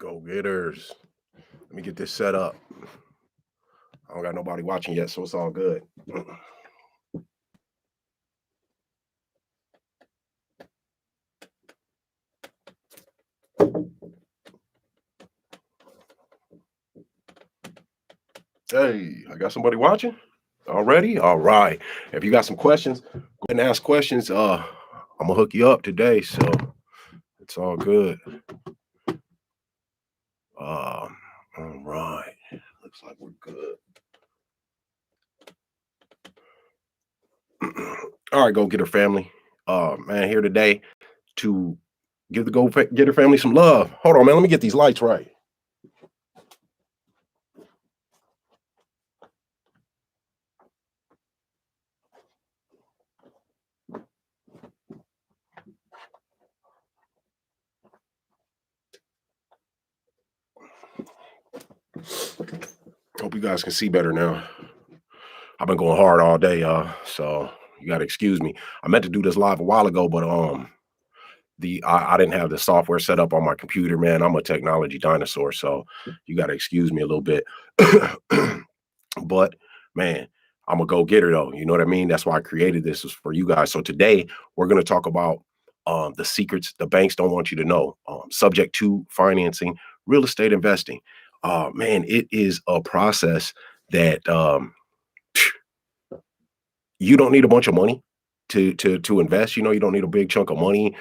Go getters. Let me get this set up. I don't got nobody watching yet, so it's all good. Hey, I got somebody watching already. All right. If you got some questions, go ahead and ask questions. I'm gonna hook you up today, so it's all good. All right. Looks like we're good. All right, Go Getter family. Man, here today to give the Go Getter family some love. Hold on, man. Let me get these lights right. Hope you guys can see better now. I've been going hard all day, y'all. So you gotta excuse me. I meant to do this live a while ago, but I didn't have the software set up on my computer, man. I'm a technology dinosaur, so you gotta excuse me a little bit. But man, I'm a go-getter though. You know what I mean? That's why I created this, is for you guys. So today we're gonna talk about the secrets the banks don't want you to know. Subject to financing, real estate investing. Man, it is a process that you don't need a bunch of money to invest. You know, you don't need a big chunk of money.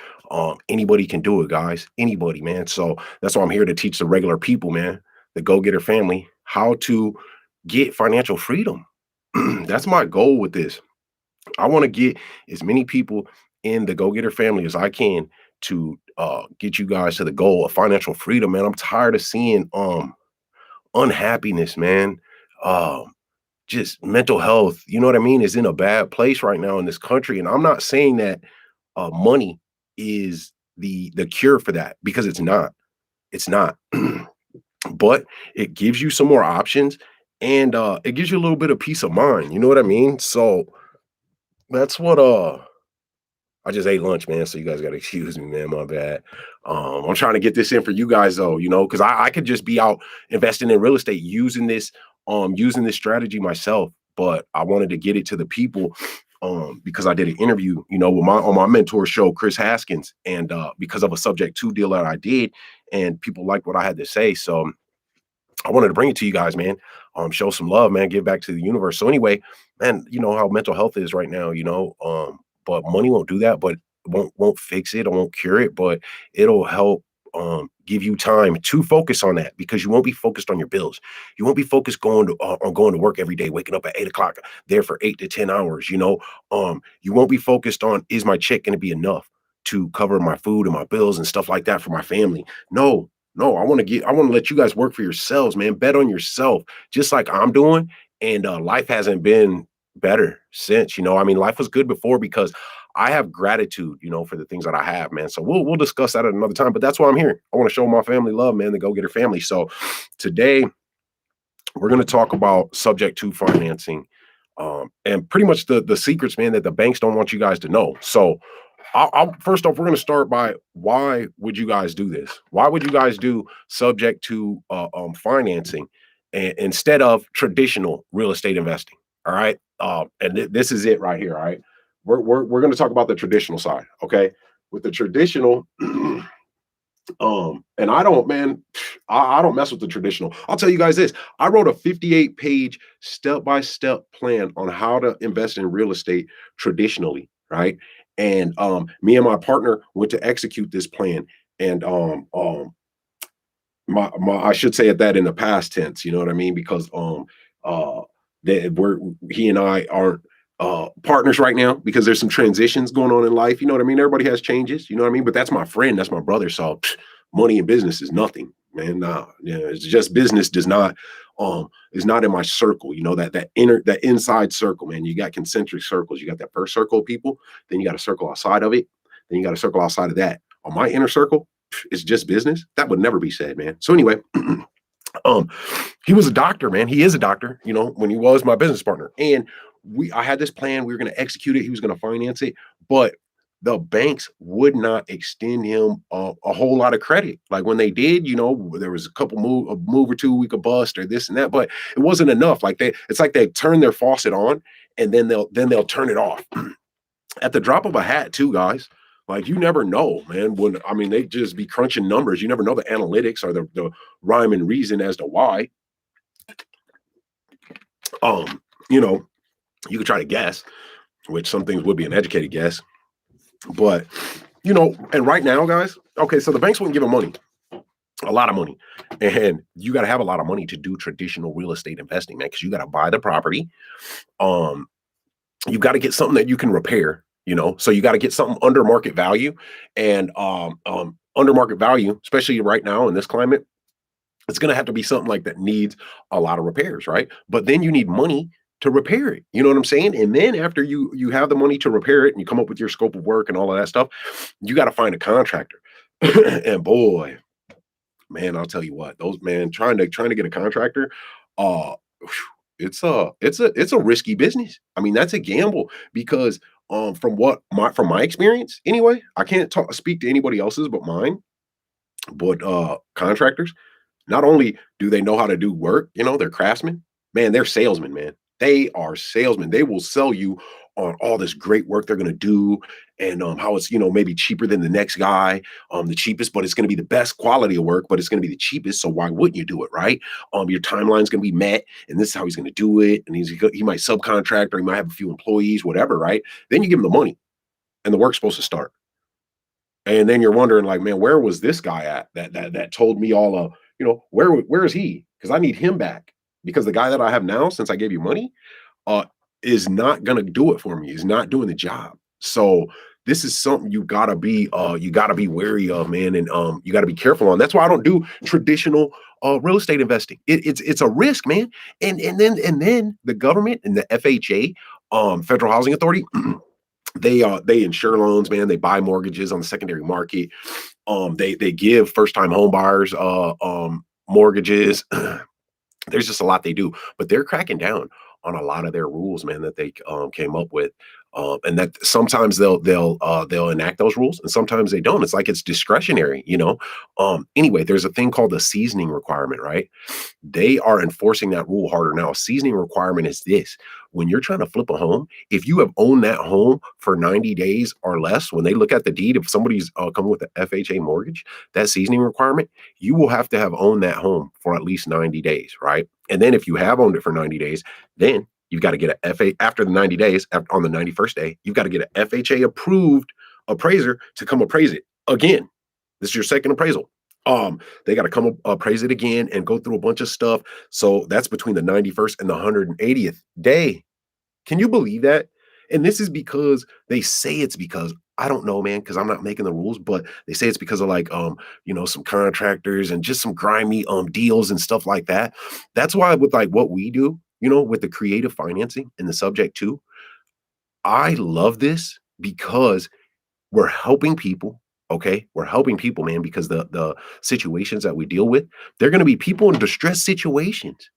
Anybody can do it, guys. Anybody, man. So that's why I'm here to teach the regular people, man, the go-getter family, how to get financial freedom. That's my goal with this. I want to get as many people in the go-getter family as I can to get you guys to the goal of financial freedom, man. I'm tired of seeing unhappiness, man. Um, just mental health, you know what I mean, is in a bad place right now in this country. And I'm not saying that money is the cure for that, because it's not. It's not. But it gives you some more options, and it gives you a little bit of peace of mind. You know what I mean? So that's what I just ate lunch, man. So you guys gotta excuse me, man. My bad. I'm trying to get this in for you guys though, you know, because I could just be out investing in real estate using this strategy myself, but I wanted to get it to the people because I did an interview, you know, with my mentor show, Chris Haskins, and because of a subject to deal that I did, and people liked what I had to say. So I wanted to bring it to you guys, man. Show some love, man. Give back to the universe. So anyway, man, you know how mental health is right now, you know. But money won't do that, but won't fix it, or won't cure it, but it'll help give you time to focus on that, because you won't be focused on your bills. You won't be focused on going to work every day, waking up at 8 o'clock, there for 8 to 10 hours. You know, you won't be focused on, is my check going to be enough to cover my food and my bills and stuff like that for my family? No, no, I want to let you guys work for yourselves, man. Bet on yourself, just like I'm doing. And life hasn't been better since. You know, I mean, life was good before, because I have gratitude, you know, for the things that I have, man. So we'll discuss that at another time. But that's why I'm here. I want to show my family love, man, the go-getter family. So today we're going to talk about subject to financing, and pretty much the secrets, man, that the banks don't want you guys to know. So I'll first off, we're going to start by, why would you guys do this? Why would you guys do subject to financing instead of traditional real estate investing? All right, this is it right here. All right, we're going to talk about the traditional side. Okay, with the traditional, and I don't, man, I don't mess with the traditional. I'll tell you guys this: I wrote a 58-page step-by-step plan on how to invest in real estate traditionally, right? And me and my partner went to execute this plan. And my I should say it that in the past tense, you know what I mean? Because that he and I aren't partners right now, because there's some transitions going on in life. You know what I mean? Everybody has changes, you know what I mean? But that's my friend, that's my brother. So money and business is nothing, man. Nah, yeah, it's just business does not is not in my circle. You know, that inside circle, man. You got concentric circles. You got that first circle of people, then you got a circle outside of it, then you got a circle outside of that. On my inner circle, it's just business. That would never be said, man. So anyway, um, he was a doctor, man. He is a doctor, you know, when he was my business partner. And I had this plan, we were going to execute it, he was going to finance it. But the banks would not extend him a whole lot of credit. Like when they did, there was a move or two we could bust or this and that, but it wasn't enough. Like it's like they turn their faucet on and then they'll turn it off at the drop of a hat, too, guys. Like you never know, man. When I mean, they just be crunching numbers. You never know the analytics or the rhyme and reason as to why. Um, you know, you could try to guess, which some things would be an educated guess, but and right now, guys, okay, so the banks wouldn't give them money, a lot of money. And you got to have a lot of money to do traditional real estate investing, man, because you got to buy the property. Um, you got to get something that you can repair, so you got to get something under market value. And under market value, especially right now in this climate, it's going to have to be something like that needs a lot of repairs, right? But then you need money to repair it. You know what I'm saying? And then after you have the money to repair it and you come up with your scope of work and all of that stuff, you got to find a contractor. And boy, man, I'll tell you what, those man trying to get a contractor, uh it's a risky business. I mean, that's a gamble because from my experience anyway, I can't speak to anybody else's but mine, but contractors, not only do they know how to do work, they're craftsmen, man, they're salesmen, man. They are salesmen. They will sell you on all this great work they're going to do and how it's, maybe cheaper than the next guy, the cheapest, but it's going to be the best quality of work, but it's going to be the cheapest. So why wouldn't you do it, right? Your timeline's going to be met and this is how he's going to do it. And he might subcontract or he might have a few employees, whatever, right? Then you give him the money and the work's supposed to start. And then you're wondering, like, man, where was this guy at that told me all where is he? Because I need him back. Because the guy that I have now, since I gave you money, uh, is not gonna do it for me. Is not doing the job. So this is something you gotta be wary of, man, and you gotta be careful on. That's why I don't do traditional real estate investing. It's a risk, man. And then the government and the FHA, Federal Housing Authority, they insure loans, man. They buy mortgages on the secondary market. They give first time home buyers mortgages. There's just a lot they do, but they're cracking down on a lot of their rules, man, that they came up with. And that sometimes they'll enact those rules, and sometimes they don't. It's like it's discretionary. Anyway, there's a thing called the seasoning requirement, right? They are enforcing that rule harder now. Seasoning requirement is this: when you're trying to flip a home, if you have owned that home for 90 days or less, when they look at the deed, if somebody's coming with an FHA mortgage, that seasoning requirement, you will have to have owned that home for at least 90 days, right? And then if you have owned it for 90 days, then you've got to get a FA after the 90 days, on the 91st day, you've got to get an FHA approved appraiser to come appraise it again. This is your second appraisal. They got to come appraise it again and go through a bunch of stuff. So that's between the 91st and the 180th day. Can you believe that? And this is because they say it's because I don't know, man, because I'm not making the rules, but they say it's because of like some contractors and just some grimy deals and stuff like that. That's why with like what we do, with the creative financing and the subject to, I love this because we're helping people. Okay, we're helping people, man, because the situations that we deal with, they're going to be people in distress situations,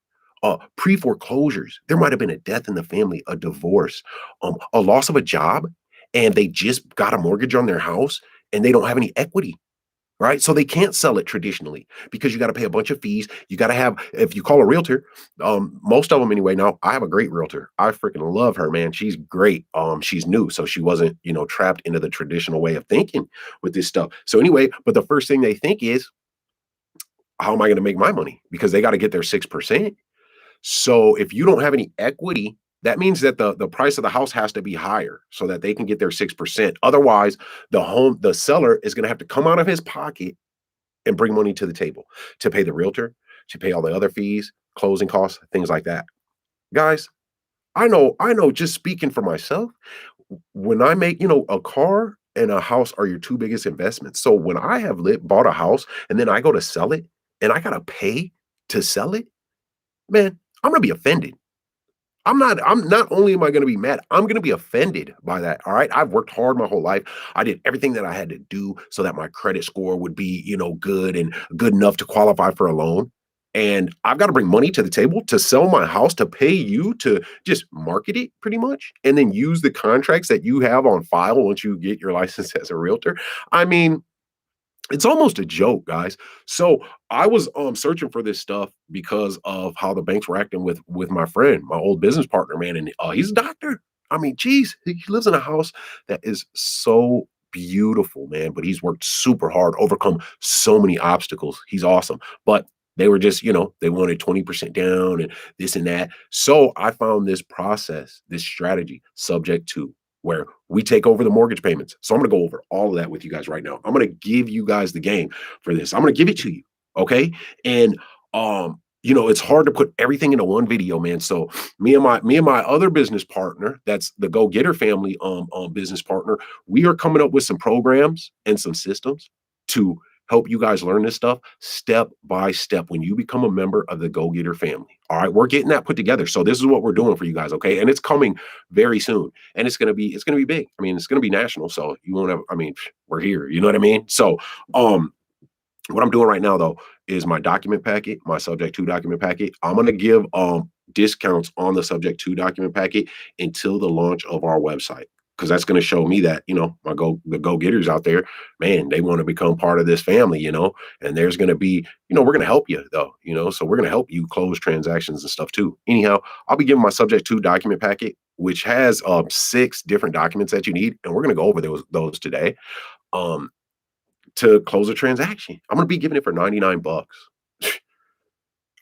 pre foreclosures. There might have been a death in the family, a divorce, a loss of a job, and they just got a mortgage on their house and they don't have any equity. Right. So they can't sell it traditionally because you got to pay a bunch of fees. You got to have, if you call a realtor, most of them anyway. Now, I have a great realtor. I freaking love her, man. She's great. She's new. So she wasn't, trapped into the traditional way of thinking with this stuff. So anyway, but the first thing they think is, how am I going to make my money? Because they got to get their 6%. So if you don't have any equity, that means that the price of the house has to be higher so that they can get their 6%. Otherwise, the seller is going to have to come out of his pocket and bring money to the table to pay the realtor, to pay all the other fees, closing costs, things like that. Guys, I know just speaking for myself, when I make, a car and a house are your two biggest investments. So when I have bought a house and then I go to sell it and I got to pay to sell it, man, I'm going to be offended. I'm not only am I gonna be mad, I'm gonna be offended by that, all right? I've worked hard my whole life. I did everything that I had to do so that my credit score would be, good and good enough to qualify for a loan. And I've got to bring money to the table to sell my house, to pay you to just market it pretty much, and then use the contracts that you have on file once you get your license as a realtor. I mean, it's almost a joke, guys. So I was searching for this stuff because of how the banks were acting with my friend, my old business partner, man, and he's a doctor. I mean, geez, he lives in a house that is so beautiful, man. But he's worked super hard, overcome so many obstacles. He's awesome, but they were just, they wanted 20% down and this and that. So I found this process, this strategy, subject to where we take over the mortgage payments. So I'm going to go over all of that with you guys right now. I'm going to give you guys the game for this. I'm going to give it to you, okay? And it's hard to put everything into one video, man. So me and my other business partner, that's the GoGetter family business partner, we are coming up with some programs and some systems to help you guys learn this stuff step by step when you become a member of the GoGetter family. All right, we're getting that put together. So this is what we're doing for you guys, okay? And it's coming very soon, and it's gonna be big. I mean, it's gonna be national. So you won't have. I mean, we're here. You know what I mean? So, um, what I'm doing right now though is my document packet, my subject to document packet. I'm gonna give discounts on the subject to document packet until the launch of our website. Because that's going to show me that the go getters out there, man, they want to become part of this family, and there's going to be, we're going to help you though, so we're going to help you close transactions and stuff too. Anyhow, I'll be giving my subject to document packet, which has 6 different documents that you need, and we're going to go over those today. Um, to close a transaction. I'm gonna be giving it for 99 bucks.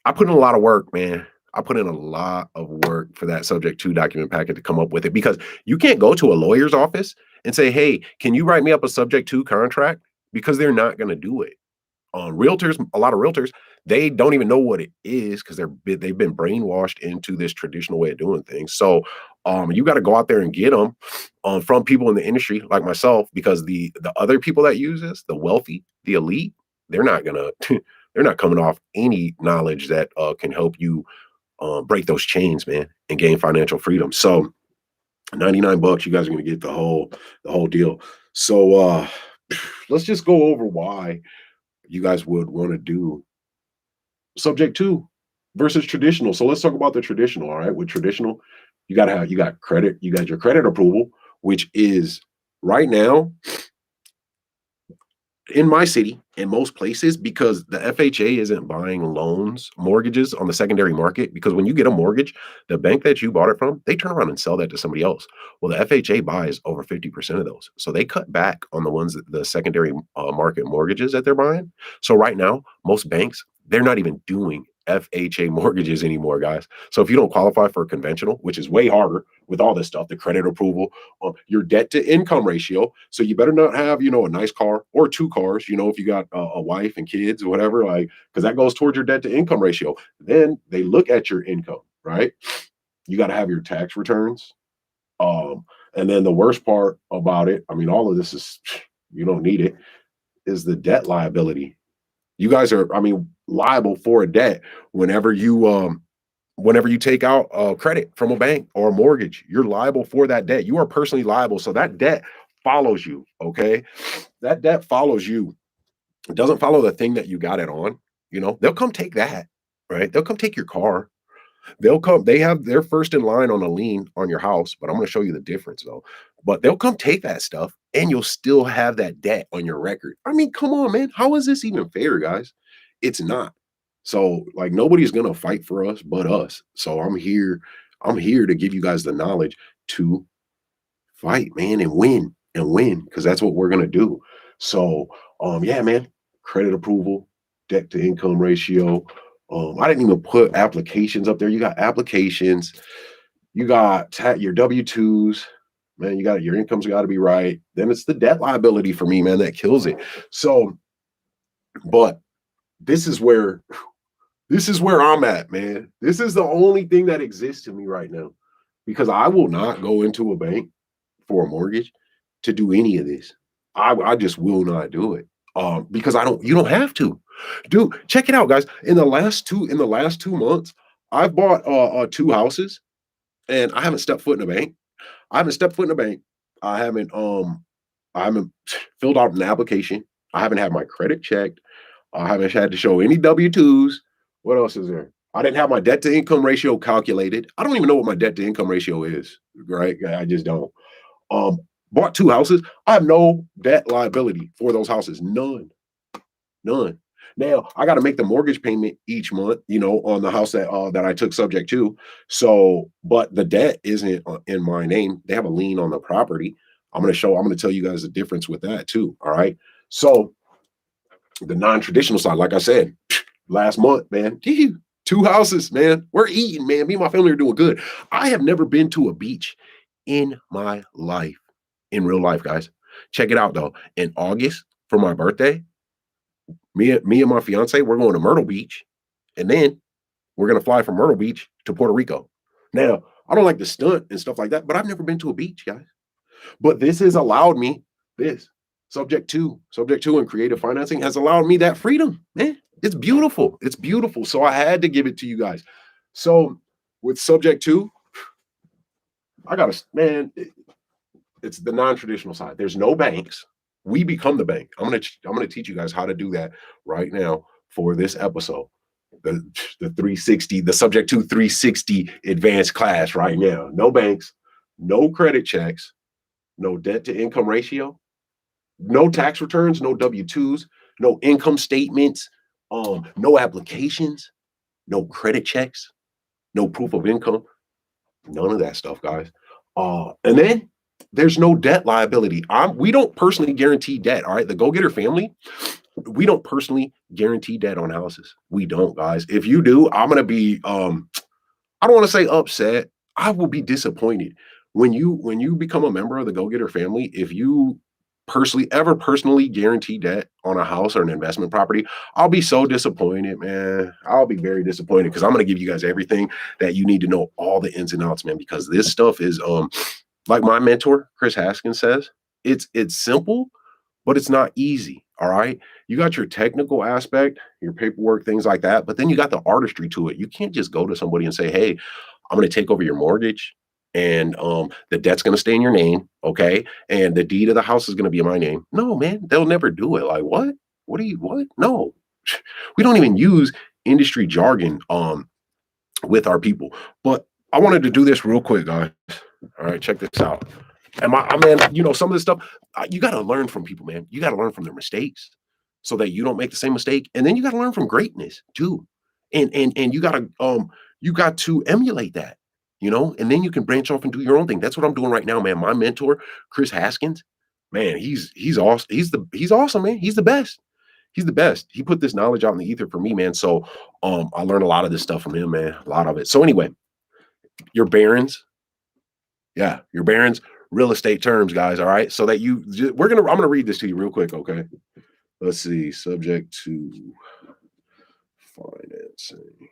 I put in a lot of work, man. I put in a lot of work for that subject to document packet to come up with it because you can't go to a lawyer's office and say, "Hey, can you write me up a subject to contract?" Because they're not gonna do it. Realtors, a lot of realtors, they don't even know what it is because they've been brainwashed into this traditional way of doing things. So, you got to go out there and get them from people in the industry like myself, because the other people that use this, the wealthy, the elite, they're not gonna they're not coming off any knowledge that can help you break those chains, man, and gain financial freedom. So, 99 bucks, you guys are gonna get the whole deal. So, let's just go over why you guys would want to do subject to versus traditional. So let's talk about the traditional. All right. With traditional, you got credit, you got your credit approval, which is right now in my city, in most places, because the FHA isn't buying loans, mortgages on the secondary market. Because when you get a mortgage, the bank that you bought it from, they turn around and sell that to somebody else. Well, the FHA buys over 50% of those. So they cut back on the secondary market mortgages that they're buying. So right now, most banks, they're not even doing FHA mortgages anymore, guys. So if you don't qualify for a conventional, which is way harder with all this stuff, the credit approval, your debt to income ratio. So you better not have, a nice car or 2 cars, if you got a wife and kids or whatever, like, because that goes towards your debt to income ratio. Then they look at your income, right? You got to have your tax returns. And then the worst part about it, I mean, all of this is, you don't need it, is the debt liability. You guys are, I mean, liable for a debt whenever you take out credit from a bank or a mortgage. You're liable for that debt. You are personally liable. So that debt follows you. Okay. That debt follows you. It doesn't follow the thing that you got it on. They'll come take that, right? They'll come take your car. They're first in line on a lien on your house, but I'm going to show you the difference though. But they'll come take that stuff and you'll still have that debt on your record. I mean, come on, man. How is this even fair, guys? It's not. So, like, nobody's going to fight for us but us. So I'm here to give you guys the knowledge to fight, man, and win, because that's what we're going to do. So, yeah, man, credit approval, debt to income ratio. I didn't even put applications up there. You got applications, you got your W-2s, man, you got your income's got to be right. Then it's the debt liability for me, man, that kills it. So, but this is where I'm at, man. This is the only thing that exists to me right now, because I will not go into a bank for a mortgage to do any of this. I just will not do it. Because you don't have to. Dude, check it out, guys. In the last 2 months, I've bought 2 houses and I haven't stepped foot in a bank. I haven't stepped foot in a bank. I haven't I haven't filled out an application. I haven't had my credit checked. I haven't had to show any W-2s What else is there? I didn't have my debt to income ratio calculated. I don't even know what my debt to income ratio is, right? I just don't. Um, Bought 2 houses. I have no debt liability for those houses. None. None. Now I got to make the mortgage payment each month, on the house that I took subject to. So, but the debt isn't in my name. They have a lien on the property. I'm going to tell you guys the difference with that too. All right. So the non-traditional side, like I said, last month, man, 2 houses, man. We're eating, man. Me and my family are doing good. I have never been to a beach in my life, in real life, guys. Check it out though. In August for my birthday, me and my fiance, we're going to Myrtle Beach, and then we're gonna fly from Myrtle Beach to Puerto Rico. Now, I don't like to stunt and stuff like that, but I've never been to a beach, guys. But this has allowed me this subject to and creative financing has allowed me that freedom, man. It's beautiful. It's beautiful. So I had to give it to you guys. So with subject to, I gotta, man, it's the non-traditional side. There's no banks. We become the bank. I'm gonna teach you guys how to do that right now for this episode. The the 360, the subject to 360 advanced class right now. No banks, no credit checks, no debt to income ratio, no tax returns, no W-2s, no income statements, no applications, no credit checks, no proof of income, none of that stuff, guys. And then there's no debt liability. We don't personally guarantee debt. All right. The Go-Getter family, we don't personally guarantee debt on houses. We don't, guys. If you do, I'm gonna be I don't want to say upset. I will be disappointed when you become a member of the Go-Getter family. If you personally guarantee debt on a house or an investment property, I'll be so disappointed, man. I'll be very disappointed because I'm going to give you guys everything that you need to know, all the ins and outs, man. Because this stuff is like my mentor Chris Haskins says, it's simple, but it's not easy. All right. You got your technical aspect, your paperwork, things like that, but then you got the artistry to it. You can't just go to somebody and say, hey, I'm going to take over your mortgage and the debt's going to stay in your name. Okay. And the deed of the house is going to be in my name. No, man, they'll never do it. Like, what? What? No, we don't even use industry jargon with our people. But I wanted to do this real quick, guys. All right, check this out. And man, some of this stuff, you got to learn from people, man. You got to learn from their mistakes so that you don't make the same mistake. And then you got to learn from greatness too. And you got to emulate that, and then you can branch off and do your own thing. That's what I'm doing right now, man. My mentor, Chris Haskins, man, he's awesome. He's awesome, man. He's the best. He's the best. He put this knowledge out in the ether for me, man. So I learned a lot of this stuff from him, man. A lot of it. So anyway, your barons, yeah, your barons, real estate terms, guys. All right. So that I'm gonna read this to you real quick. Okay. Let's see. Subject to financing.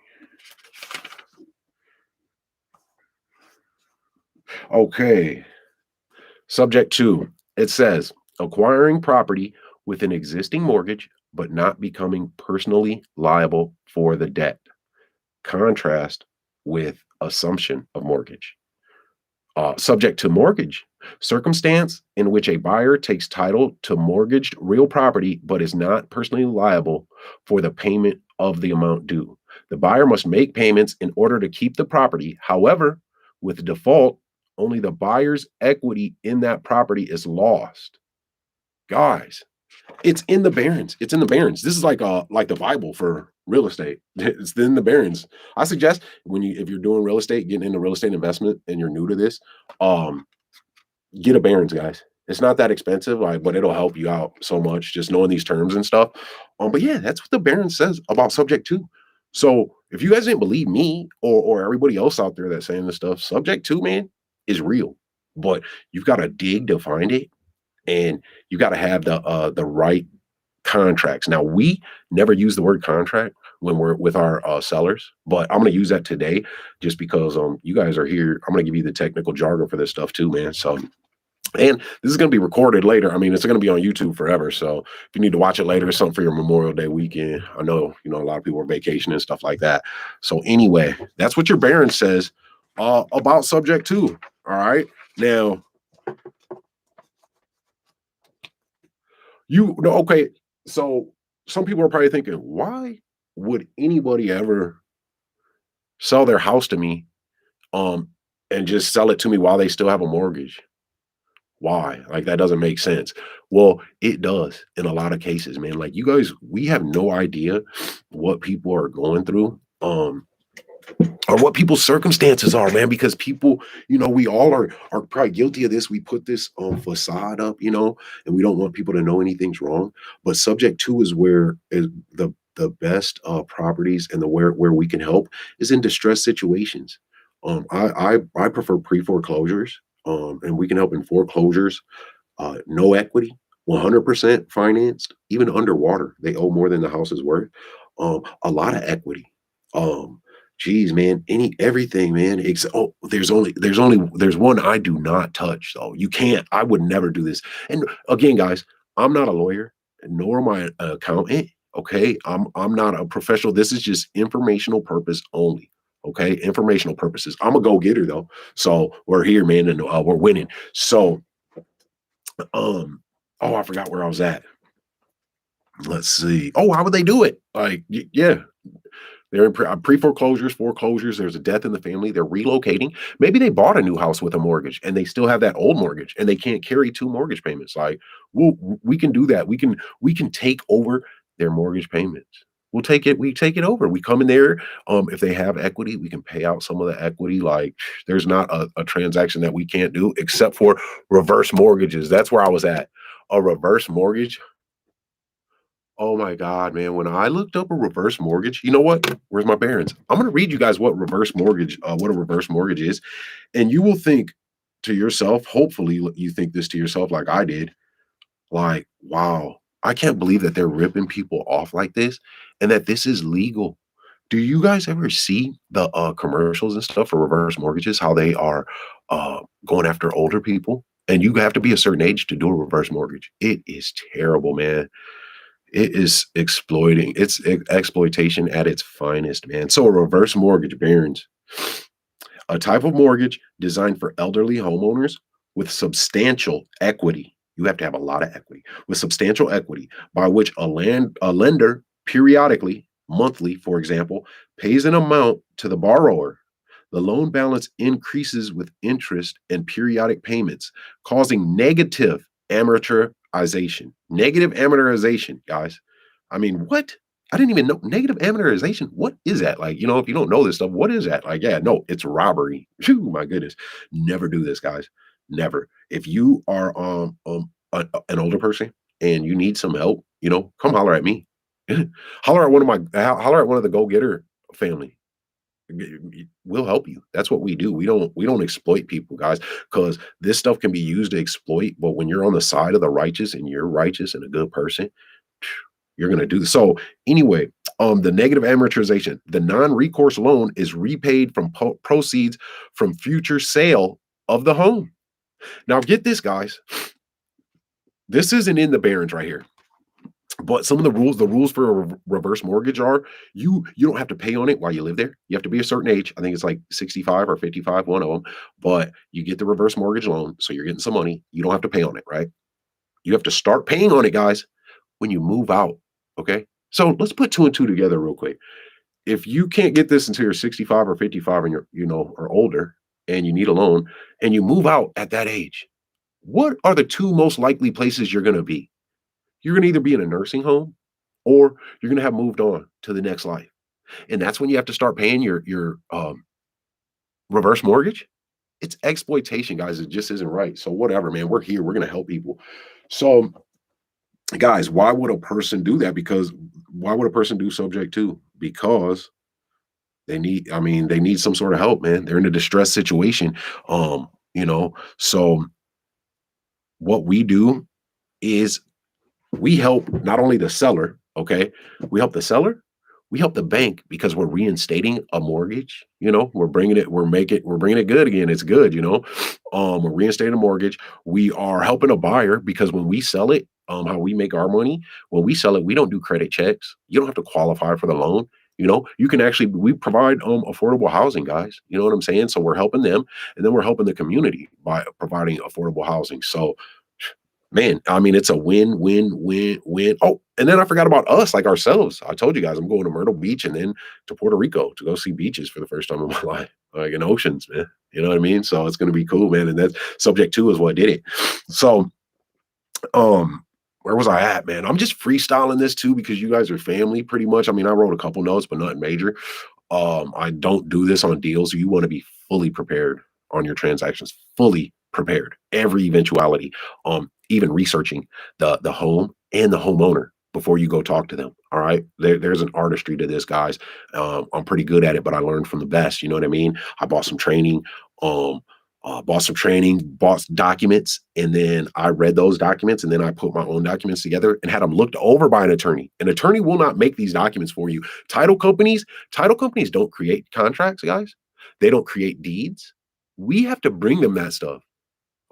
Okay. Subject to, it says acquiring property with an existing mortgage, but not becoming personally liable for the debt. Contrast with assumption of mortgage. Subject to mortgage, circumstance in which a buyer takes title to mortgaged real property but is not personally liable for the payment of the amount due. The buyer must make payments in order to keep the property. However, with default, only the buyer's equity in that property is lost. Guys, it's in the barons. It's in the barons. This is like the Bible for real estate. It's in the barons. I suggest if you're doing real estate, getting into real estate investment, and you're new to this, get a barons, guys. It's not that expensive, but it'll help you out so much just knowing these terms and stuff. But yeah, that's what the barons says about subject to. So if you guys didn't believe me or everybody else out there that's saying this stuff, subject to, man, is real. But you've got to dig to find it, and you got to have the right contracts. Now, we never use the word contract when we're with our sellers, but I'm going to use that today just because you guys are here. I'm going to give you the technical jargon for this stuff too, man. So, and this is going to be recorded later. I mean, it's going to be on YouTube forever. So if you need to watch it later, it's something for your Memorial Day weekend. I know, a lot of people are vacation and stuff like that. So anyway, that's what your Baron says about subject to. All right. Now, okay. So some people are probably thinking, why would anybody ever sell their house to me, um, and just sell it to me while they still have a mortgage? Why? Like, that doesn't make sense. Well, it does in a lot of cases, man. Like, you guys, we have no idea what people are going through. Or what people's circumstances are, man, because people, we all are probably guilty of this. We put this facade up, and we don't want people to know anything's wrong. But subject two is where is the best properties, and the where we can help is in distress situations. I prefer pre-foreclosures, and we can help in foreclosures, no equity, 100% financed, even underwater. They owe more than the house is worth. A lot of equity. Um, Geez, man, everything, man. There's one I do not touch though. You can't. I would never do this. And again, guys, I'm not a lawyer, nor am I an accountant. Okay, I'm not a professional. This is just informational purpose only. Okay, informational purposes. I'm a go getter though, so we're here, man, and we're winning. So oh, I forgot where I was at. Let's see. Oh, how would they do it? Like, yeah, they're in pre-foreclosures, foreclosures. There's a death in the family. They're relocating. Maybe they bought a new house with a mortgage and they still have that old mortgage and they can't carry two mortgage payments. Like, we can do that. We can take over their mortgage payments. We'll take it. We take it over. We come in there. If they have equity, we can pay out some of the equity. Like, there's not a transaction that we can't do except for reverse mortgages. That's where I was at. A reverse mortgage. Oh my God, man. When I looked up a reverse mortgage, you know what? Where's my parents? I'm gonna read you guys what a reverse mortgage is, and you will think to yourself, hopefully you think this to yourself like I did, like, wow, I can't believe that they're ripping people off like this and that this is legal. Do you guys ever see the commercials and stuff for reverse mortgages, how they are going after older people? And you have to be a certain age to do a reverse mortgage. It is terrible, man. It is exploiting. It's exploitation at its finest, man. So a reverse mortgage, Barons, a type of mortgage designed for elderly homeowners with substantial equity. You have to have a lot of equity with substantial equity by which a lender periodically, monthly, for example, pays an amount to the borrower. The loan balance increases with interest and periodic payments, causing negative amortization. Negative amortization, guys. I mean, what? I didn't even know negative amortization. What is that? Like, if you don't know this stuff, what is that? Like, yeah, no, it's robbery. Phew, my goodness. Never do this, guys. Never. If you are an older person and you need some help, come holler at me. Holler at one of the go-getter family. We'll help you. That's what we do. We don't exploit people, guys, because this stuff can be used to exploit. But when you're on the side of the righteous and you're righteous and a good person, you're gonna do this. So anyway, the negative amortization, the non-recourse loan is repaid from proceeds from future sale of the home. Now get this, guys. This isn't in the Barons right here. But some of the rules for a reverse mortgage are you don't have to pay on it while you live there. You have to be a certain age. I think it's like 65 or 55, one of them. But you get the reverse mortgage loan, so you're getting some money. You don't have to pay on it, right? You have to start paying on it, guys, when you move out. Okay. So let's put two and two together real quick. If you can't get this until you're 65 or 55 and you're, or older and you need a loan and you move out at that age, what are the two most likely places you're going to be? You're going to either be in a nursing home or you're going to have moved on to the next life. And that's when you have to start paying your reverse mortgage. It's exploitation, guys. It just isn't right. So whatever, man. We're here. We're going to help people. So, guys, why would a person do that? Because why would a person do subject to? Because they need some sort of help, man. They're in a distressed situation. So what we do is we help not only the seller, okay? We help the seller, we help the bank because we're reinstating a mortgage, we're bringing it good again. It's good, we're reinstating a mortgage. We are helping a buyer because when we sell it, how we make our money, when we sell it, we don't do credit checks. You don't have to qualify for the loan. You can actually, we provide affordable housing, guys. You know what I'm saying? So we're helping them and then we're helping the community by providing affordable housing. So, man, I mean, it's a win, win, win, win. Oh, And then I forgot about us, like ourselves. I told you guys I'm going to Myrtle Beach and then to Puerto Rico to go see beaches for the first time in my life, like in oceans, man. You know what I mean? So it's going to be cool, man. And that subject two is what did it. So, where was I at, man? I'm just freestyling this too because you guys are family pretty much. I mean, I wrote a couple notes, but nothing major. I don't do this on deals. You want to be fully prepared on your transactions, fully prepared, every eventuality. Even researching the home and the homeowner before you go talk to them. All right. There's an artistry to this, guys. I'm pretty good at it, but I learned from the best. You know what I mean? I bought some training. Um, bought some training, bought documents, and then I read those documents, and then I put my own documents together and had them looked over by an attorney. An attorney will not make these documents for you. Title companies don't create contracts, guys. They don't create deeds. We have to bring them that stuff.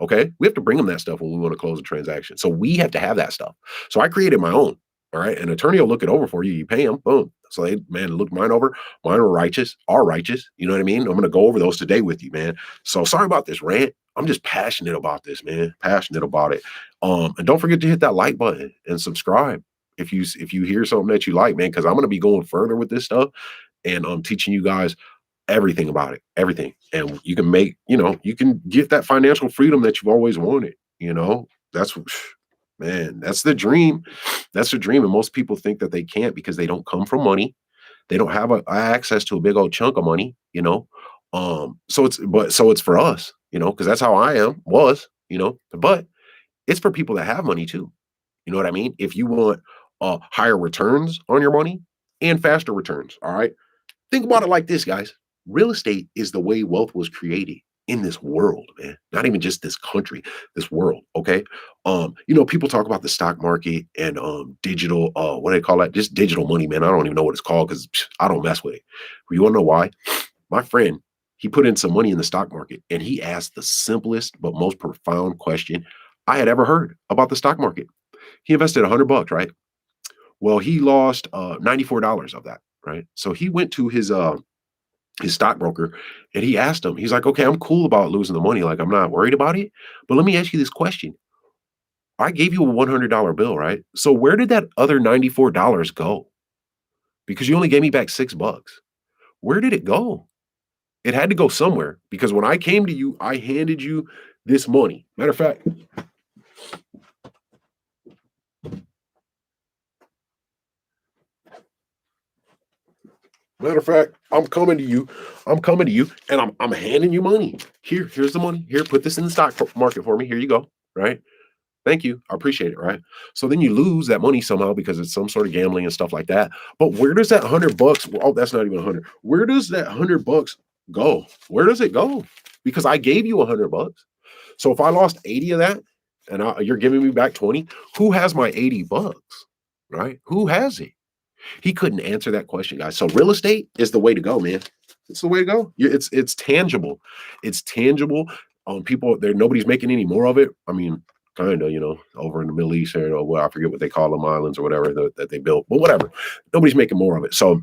Okay. We have to bring them that stuff when we want to close a transaction. So we have to have that stuff. So I created my own. All right. An attorney will look it over for you. You pay them. Boom. So they, man, look mine over. Mine are righteous. You know what I mean? I'm going to go over those today with you, man. So sorry about this rant. I'm just passionate about this, man. Passionate about it. And don't forget to hit that like button and subscribe if you hear something that you like, man, because I'm going to be going further with this stuff and I'm teaching you guys everything about it, everything. And you can make, you can get that financial freedom that you've always wanted. That's man, that's the dream. That's the dream. And most people think that they can't because they don't come from money. They don't have access to a big old chunk of money. So it's for us, because that's how I but it's for people that have money too. You know what I mean? If you want higher returns on your money and faster returns, all right. Think about it like this, guys. Real estate is the way wealth was created in this world, man. Not even just this country, this world. Okay. People talk about the stock market and digital, what do they call that? Just digital money, man. I don't even know what it's called because I don't mess with it. You want to know why? My friend, he put in some money in the stock market and he asked the simplest but most profound question I had ever heard about the stock market. He invested $100, right? Well, he lost $94 of that, right? So he went to his stockbroker and he asked him, he's like, okay, I'm cool about losing the money. Like, I'm not worried about it. But let me ask you this question. I gave you a $100 bill, right? So where did that other $94 go? Because you only gave me back $6. Where did it go? It had to go somewhere because when I came to you, I handed you this money. Matter of fact, I'm coming to you. And I'm handing you money. Here's the money. Here, put this in the stock market for me. Here you go. Right. Thank you. I appreciate it. Right. So then you lose that money somehow because it's some sort of gambling and stuff like that. But where does that $100? Oh, that's not even 100. Where does that $100 go? Where does it go? Because I gave you $100. So if I lost 80 of that and you're giving me back 20, who has my $80? Right? Who has it? He couldn't answer that question, guys. So real estate is the way to go, man. It's the way to go. It's tangible. It's tangible. People there, nobody's making any more of it. I mean, kind of, over in the Middle East or well, I forget what they call them, islands or whatever that they built, but whatever. Nobody's making more of it. So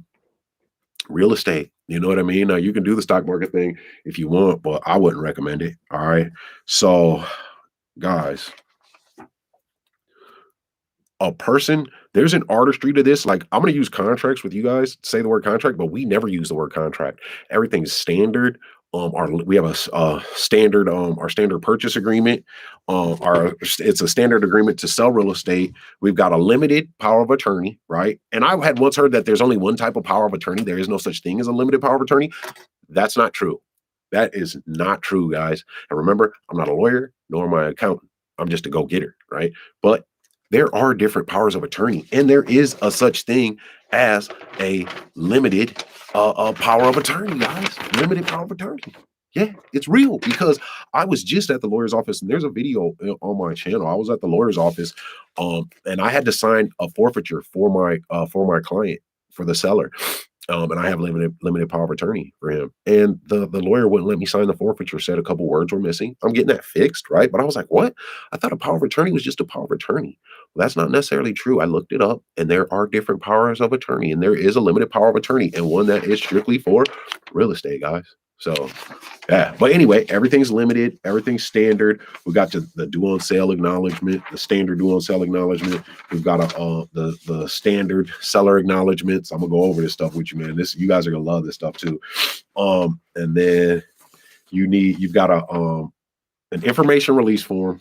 real estate, you know what I mean? Now you can do the stock market thing if you want, but I wouldn't recommend it. All right. So guys, there's an artistry to this. Like, I'm going to use contracts with you guys, say the word contract, but we never use the word contract. Everything's standard. We have a standard, our standard purchase agreement. It's a standard agreement to sell real estate. We've got a limited power of attorney, right? And I had once heard that there's only one type of power of attorney. There is no such thing as a limited power of attorney. That's not true. That is not true, guys. And remember, I'm not a lawyer, nor am I an accountant. I'm just a go-getter, right? But there are different powers of attorney, and there is a such thing as a limited power of attorney, guys. Limited power of attorney. Yeah, it's real because I was just at the lawyer's office, and there's a video on my channel. I was at the lawyer's office, and I had to sign a forfeiture for my client, for the seller. And I have limited power of attorney for him. And the lawyer wouldn't let me sign the forfeiture, said a couple words were missing. I'm getting that fixed, right? But I was like, what? I thought a power of attorney was just a power of attorney. Well, that's not necessarily true. I looked it up and there are different powers of attorney and there is a limited power of attorney and one that is strictly for real estate, guys. So yeah, but anyway, everything's limited, everything's standard. We got the due on sale acknowledgement, the standard due on sale acknowledgement. We've got the standard seller acknowledgements. I'm gonna go over this stuff with you, man. You guys are gonna love this stuff too. And then you've got an information release form.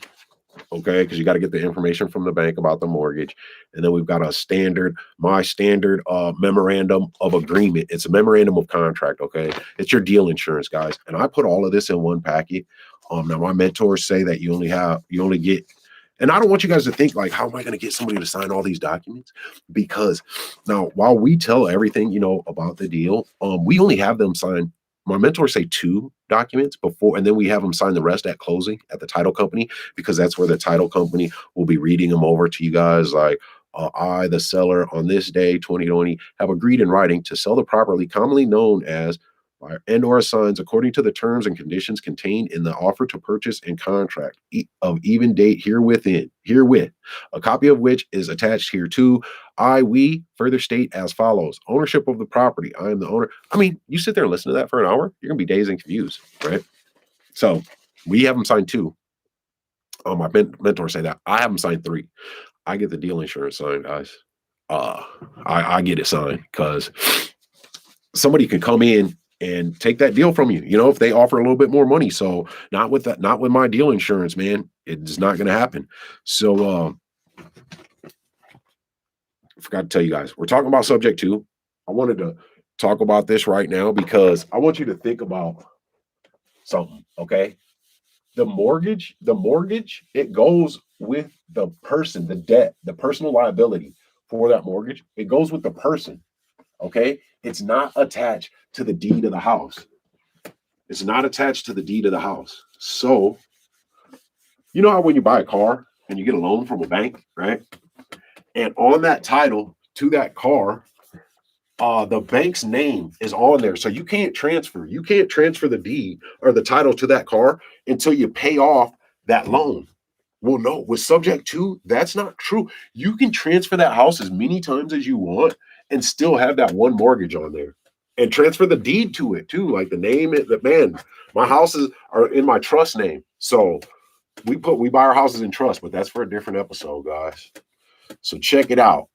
Okay, because you got to get the information from the bank about the mortgage. And then we've got my standard memorandum of agreement. It's a memorandum of contract. Okay, it's your deal insurance, guys. And I put all of this in one packet. Now my mentors say that you only get, and I don't want you guys to think like, how am I going to get somebody to sign all these documents? Because now, while we tell everything, about the deal, we only have them sign. My mentors say 2 documents before, and then we have them sign the rest at closing at the title company, because that's where the title company will be reading them over to you guys. Like, I, the seller, on this day, 2020, have agreed in writing to sell the property commonly known as and or assigns according to the terms and conditions contained in the offer to purchase and contract of even date herewith, a copy of which is attached hereto. We further state as follows: ownership of the property. I am the owner. I mean, you sit there and listen to that for an hour, you're gonna be dazed and confused, right? So we have them signed 2. My mentors say that. I have them signed 3. I get the deal insurance signed, guys. I get it signed because somebody can come in and take that deal from you, if they offer a little bit more money. So not with my deal insurance, man. It's not going to happen. So I forgot to tell you guys, we're talking about subject 2. I wanted to talk about this right now because I want you to think about something. Okay. The mortgage, it goes with the person, the debt, the personal liability for that mortgage. It goes with the person. Okay. It's not attached to the deed of the house. It's not attached to the deed of the house. So, you know how when you buy a car and you get a loan from a bank, right? And on that title to that car, the bank's name is on there. So you can't transfer. You can't transfer the deed or the title to that car until you pay off that loan. Well, no, with subject 2, that's not true. You can transfer that house as many times as you want and still have that one mortgage on there, and transfer the deed to it too. Like the name, my houses are in my trust name. So we buy our houses in trust, but that's for a different episode, guys. So check it out.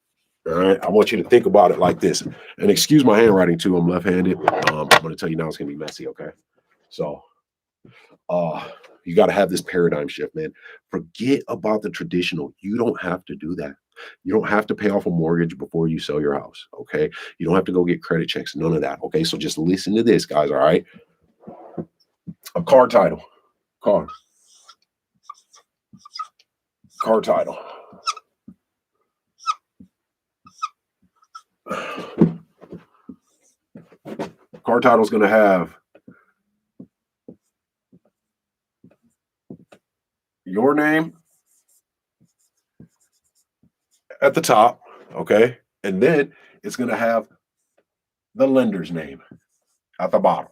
All right. I want you to think about it like this. And excuse my handwriting too. I'm left-handed. I'm going to tell you now it's going to be messy. Okay. So you got to have this paradigm shift, man. Forget about the traditional. You don't have to do that. You don't have to pay off a mortgage before you sell your house. Okay. You don't have to go get credit checks. None of that. Okay. So just listen to this, guys. All right. A car title. Car title. Car title is going to have your name at the top, okay? And then it's going to have the lender's name at the bottom.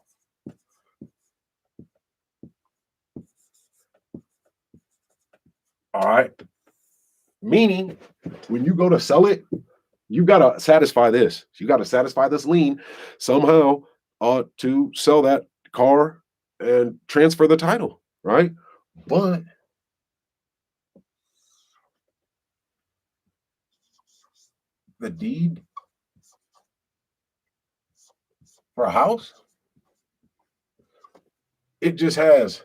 All right? Meaning, when you go to sell it, you got to satisfy this. You got to satisfy this lien somehow to sell that car and transfer the title, right? But the deed for a house, it just has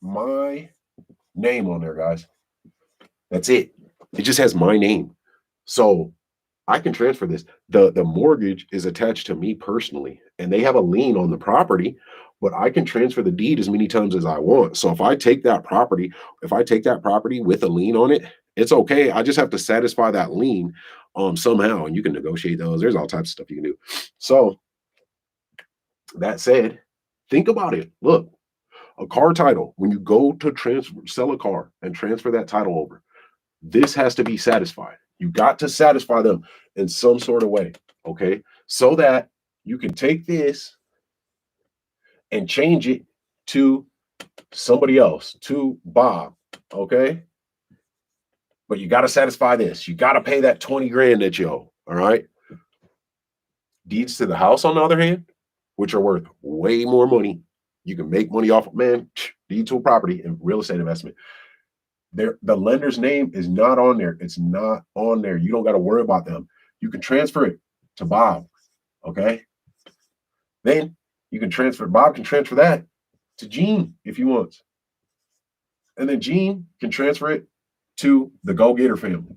my name on there, guys. That's it. It just has my name. So I can transfer this. The mortgage is attached to me personally, and they have a lien on the property, but I can transfer the deed as many times as I want. So if I take that property with a lien on it, it's okay. I just have to satisfy that lien somehow, and you can negotiate those. There's all types of stuff you can do. So that said, think about it. Look, a car title, when you go to sell a car and transfer that title over, this has to be satisfied. You got to satisfy them in some sort of way, okay? So that you can take this and change it to somebody else, to Bob, okay? But you got to satisfy this. You got to pay that 20 grand that you owe, all right? Deeds to the house, on the other hand, which are worth way more money. You can make money off of, man, deed to a property and real estate investment. The lender's name is not on there. It's not on there. You don't got to worry about them. You can transfer it to Bob. Okay. Then you can transfer, Bob can transfer that to Gene if he wants. And then Gene can transfer it to the GoGetter family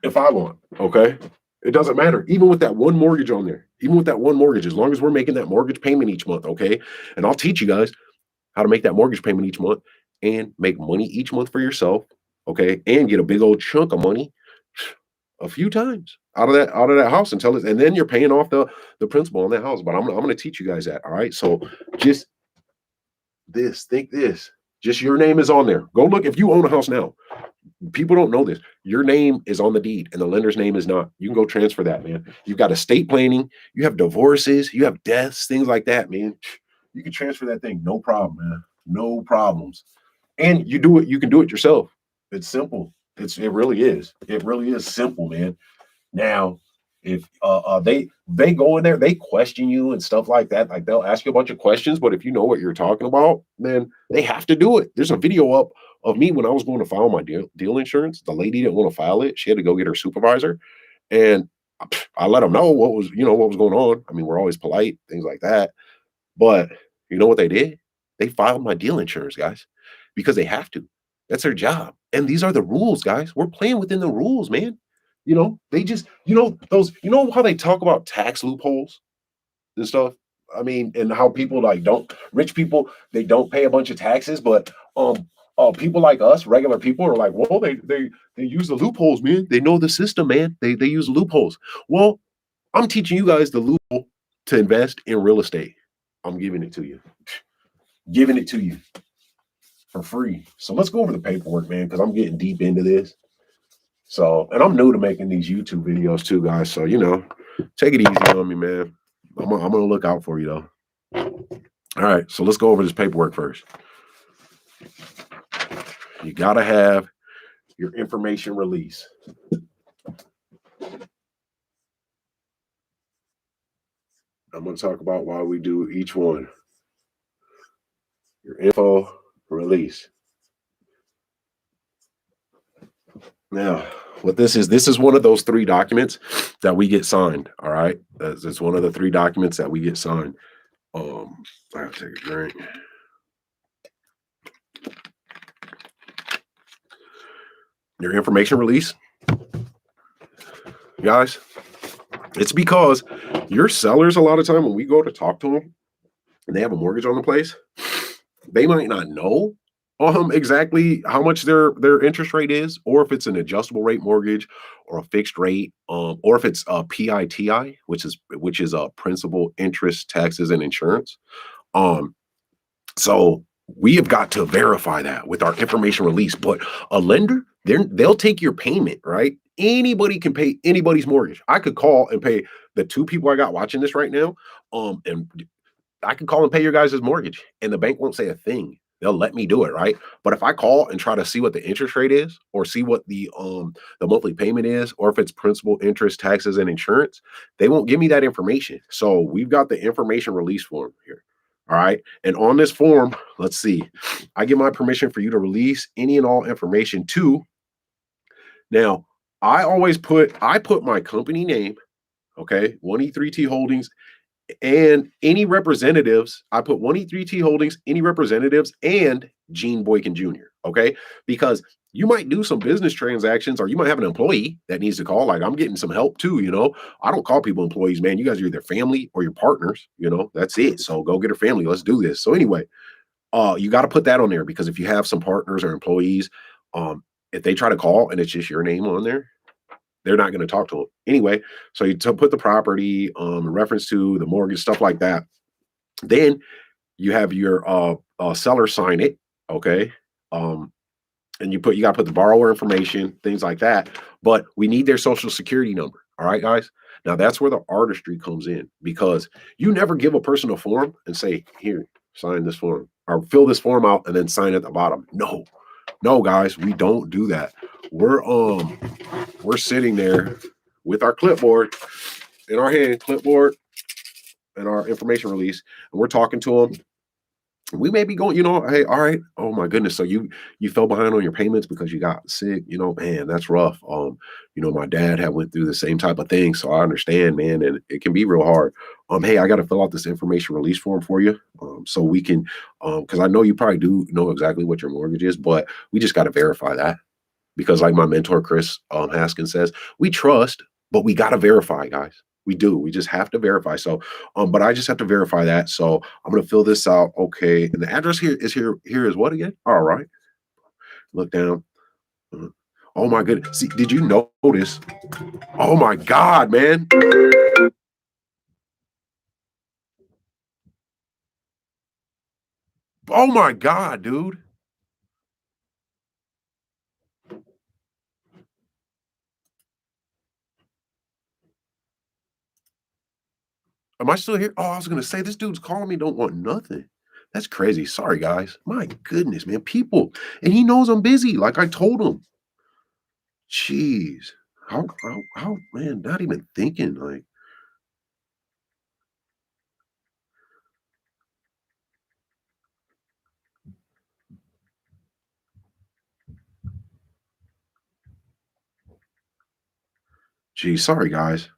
if I want. Okay. It doesn't matter. Even with that one mortgage on there, even with that one mortgage, as long as we're making that mortgage payment each month. Okay. And I'll teach you guys how to make that mortgage payment each month and make money each month for yourself. Okay. And get a big old chunk of money a few times out of that house until it's, and then you're paying off the principal on that house. But I'm going to teach you guys that. All right. So just think this, just your name is on there. Go look. If you own a house now, people don't know this. Your name is on the deed and the lender's name is not. You can go transfer that, man. You've got estate planning, you have divorces, you have deaths, things like that, man. You can transfer that thing. No problem, man. No problems. And you can do it yourself. It's simple. It really is. It really is simple, man. Now, if they go in there, they question you and stuff like that. Like they'll ask you a bunch of questions, but if you know what you're talking about, then they have to do it. There's a video up of me when I was going to file my deal insurance. The lady didn't want to file it. She had to go get her supervisor, and I let them know what was going on. I mean, we're always polite, things like that. But you know what they did? They filed my deal insurance, guys, because they have to. That's their job. And these are the rules, guys. We're playing within the rules, man. They just, how they talk about tax loopholes and stuff. I mean, and how people rich people, they don't pay a bunch of taxes, but people like us, regular people, are like, well, they use the loopholes, man. They know the system, man. They use loopholes. Well, I'm teaching you guys the loophole to invest in real estate. I'm giving it to you. Giving it to you for free. So let's go over the paperwork, man, because I'm getting deep into this. So, and I'm new to making these YouTube videos too, guys. So, take it easy on me, man. I'm going to look out for you, though. All right. So let's go over this paperwork first. You got to have your information release. I'm going to talk about why we do each one. Your info release. Now, what this is one of those 3 documents that we get signed. All right. It's one of the 3 documents that we get signed. I have to take a drink. Your information release, guys, it's because your sellers, a lot of time when we go to talk to them and they have a mortgage on the place, they might not know exactly how much their interest rate is, or if it's an adjustable rate mortgage or a fixed rate, or if it's a PITI, which is a principal, interest, taxes, and insurance. So we have got to verify that with our information release. But a lender, they'll take your payment, right? Anybody can pay anybody's mortgage. I could call and pay the 2 people I got watching this right now, and I can call and pay your guys' mortgage, and the bank won't say a thing. They'll let me do it, right? But if I call and try to see what the interest rate is, or see what the monthly payment is, or if it's principal, interest, taxes, and insurance, they won't give me that information. So we've got the information release form here. All right. And on this form, let's see, I give my permission for you to release any and all information to. Now, I put my company name, okay, 1E3T Holdings, and any representatives. I put 1E3T Holdings, any representatives, and Gene Boykin Jr. Okay, because you might do some business transactions, or you might have an employee that needs to call. Like, I'm getting some help too. I don't call people employees, man. You guys are either family or your partners. That's it. So go get a family. Let's do this. So anyway, you got to put that on there, because if you have some partners or employees, if they try to call and it's just your name on there, they're not going to talk to them anyway. So you put the property, reference to the mortgage, stuff like that. Then you have your seller sign it, okay. And you got to put the borrower information, things like that. But we need their social security number. All right, guys. Now that's where the artistry comes in, because you never give a person a form and say, here, sign this form, or fill this form out and then sign at the bottom. No, guys, we don't do that. We're sitting there with our clipboard in our hand, clipboard and our information release, and we're talking to them. We may be going, hey, all right, oh my goodness, so you fell behind on your payments because you got sick, man, that's rough. My dad had went through the same type of thing, so I understand, man, and it can be real hard. Hey, I got to fill out this information release form for you, so we can, because I know you probably do know exactly what your mortgage is, but we just got to verify that because, like my mentor Chris Haskins says, we trust, but we got to verify, guys. We do. We just have to verify. So, but I just have to verify that. So I'm gonna fill this out. Okay, and the address here is what again? All right. Look down. Uh, Oh my goodness. See, did you notice? Oh my God, man. Oh my God, dude. Am I still here? Oh, I was gonna say this dude's calling me. Don't want nothing. That's crazy. Sorry, guys. My goodness, man. People, and he knows I'm busy. Like I told him. Jeez. How, man, not even thinking. Like, geez, sorry, guys.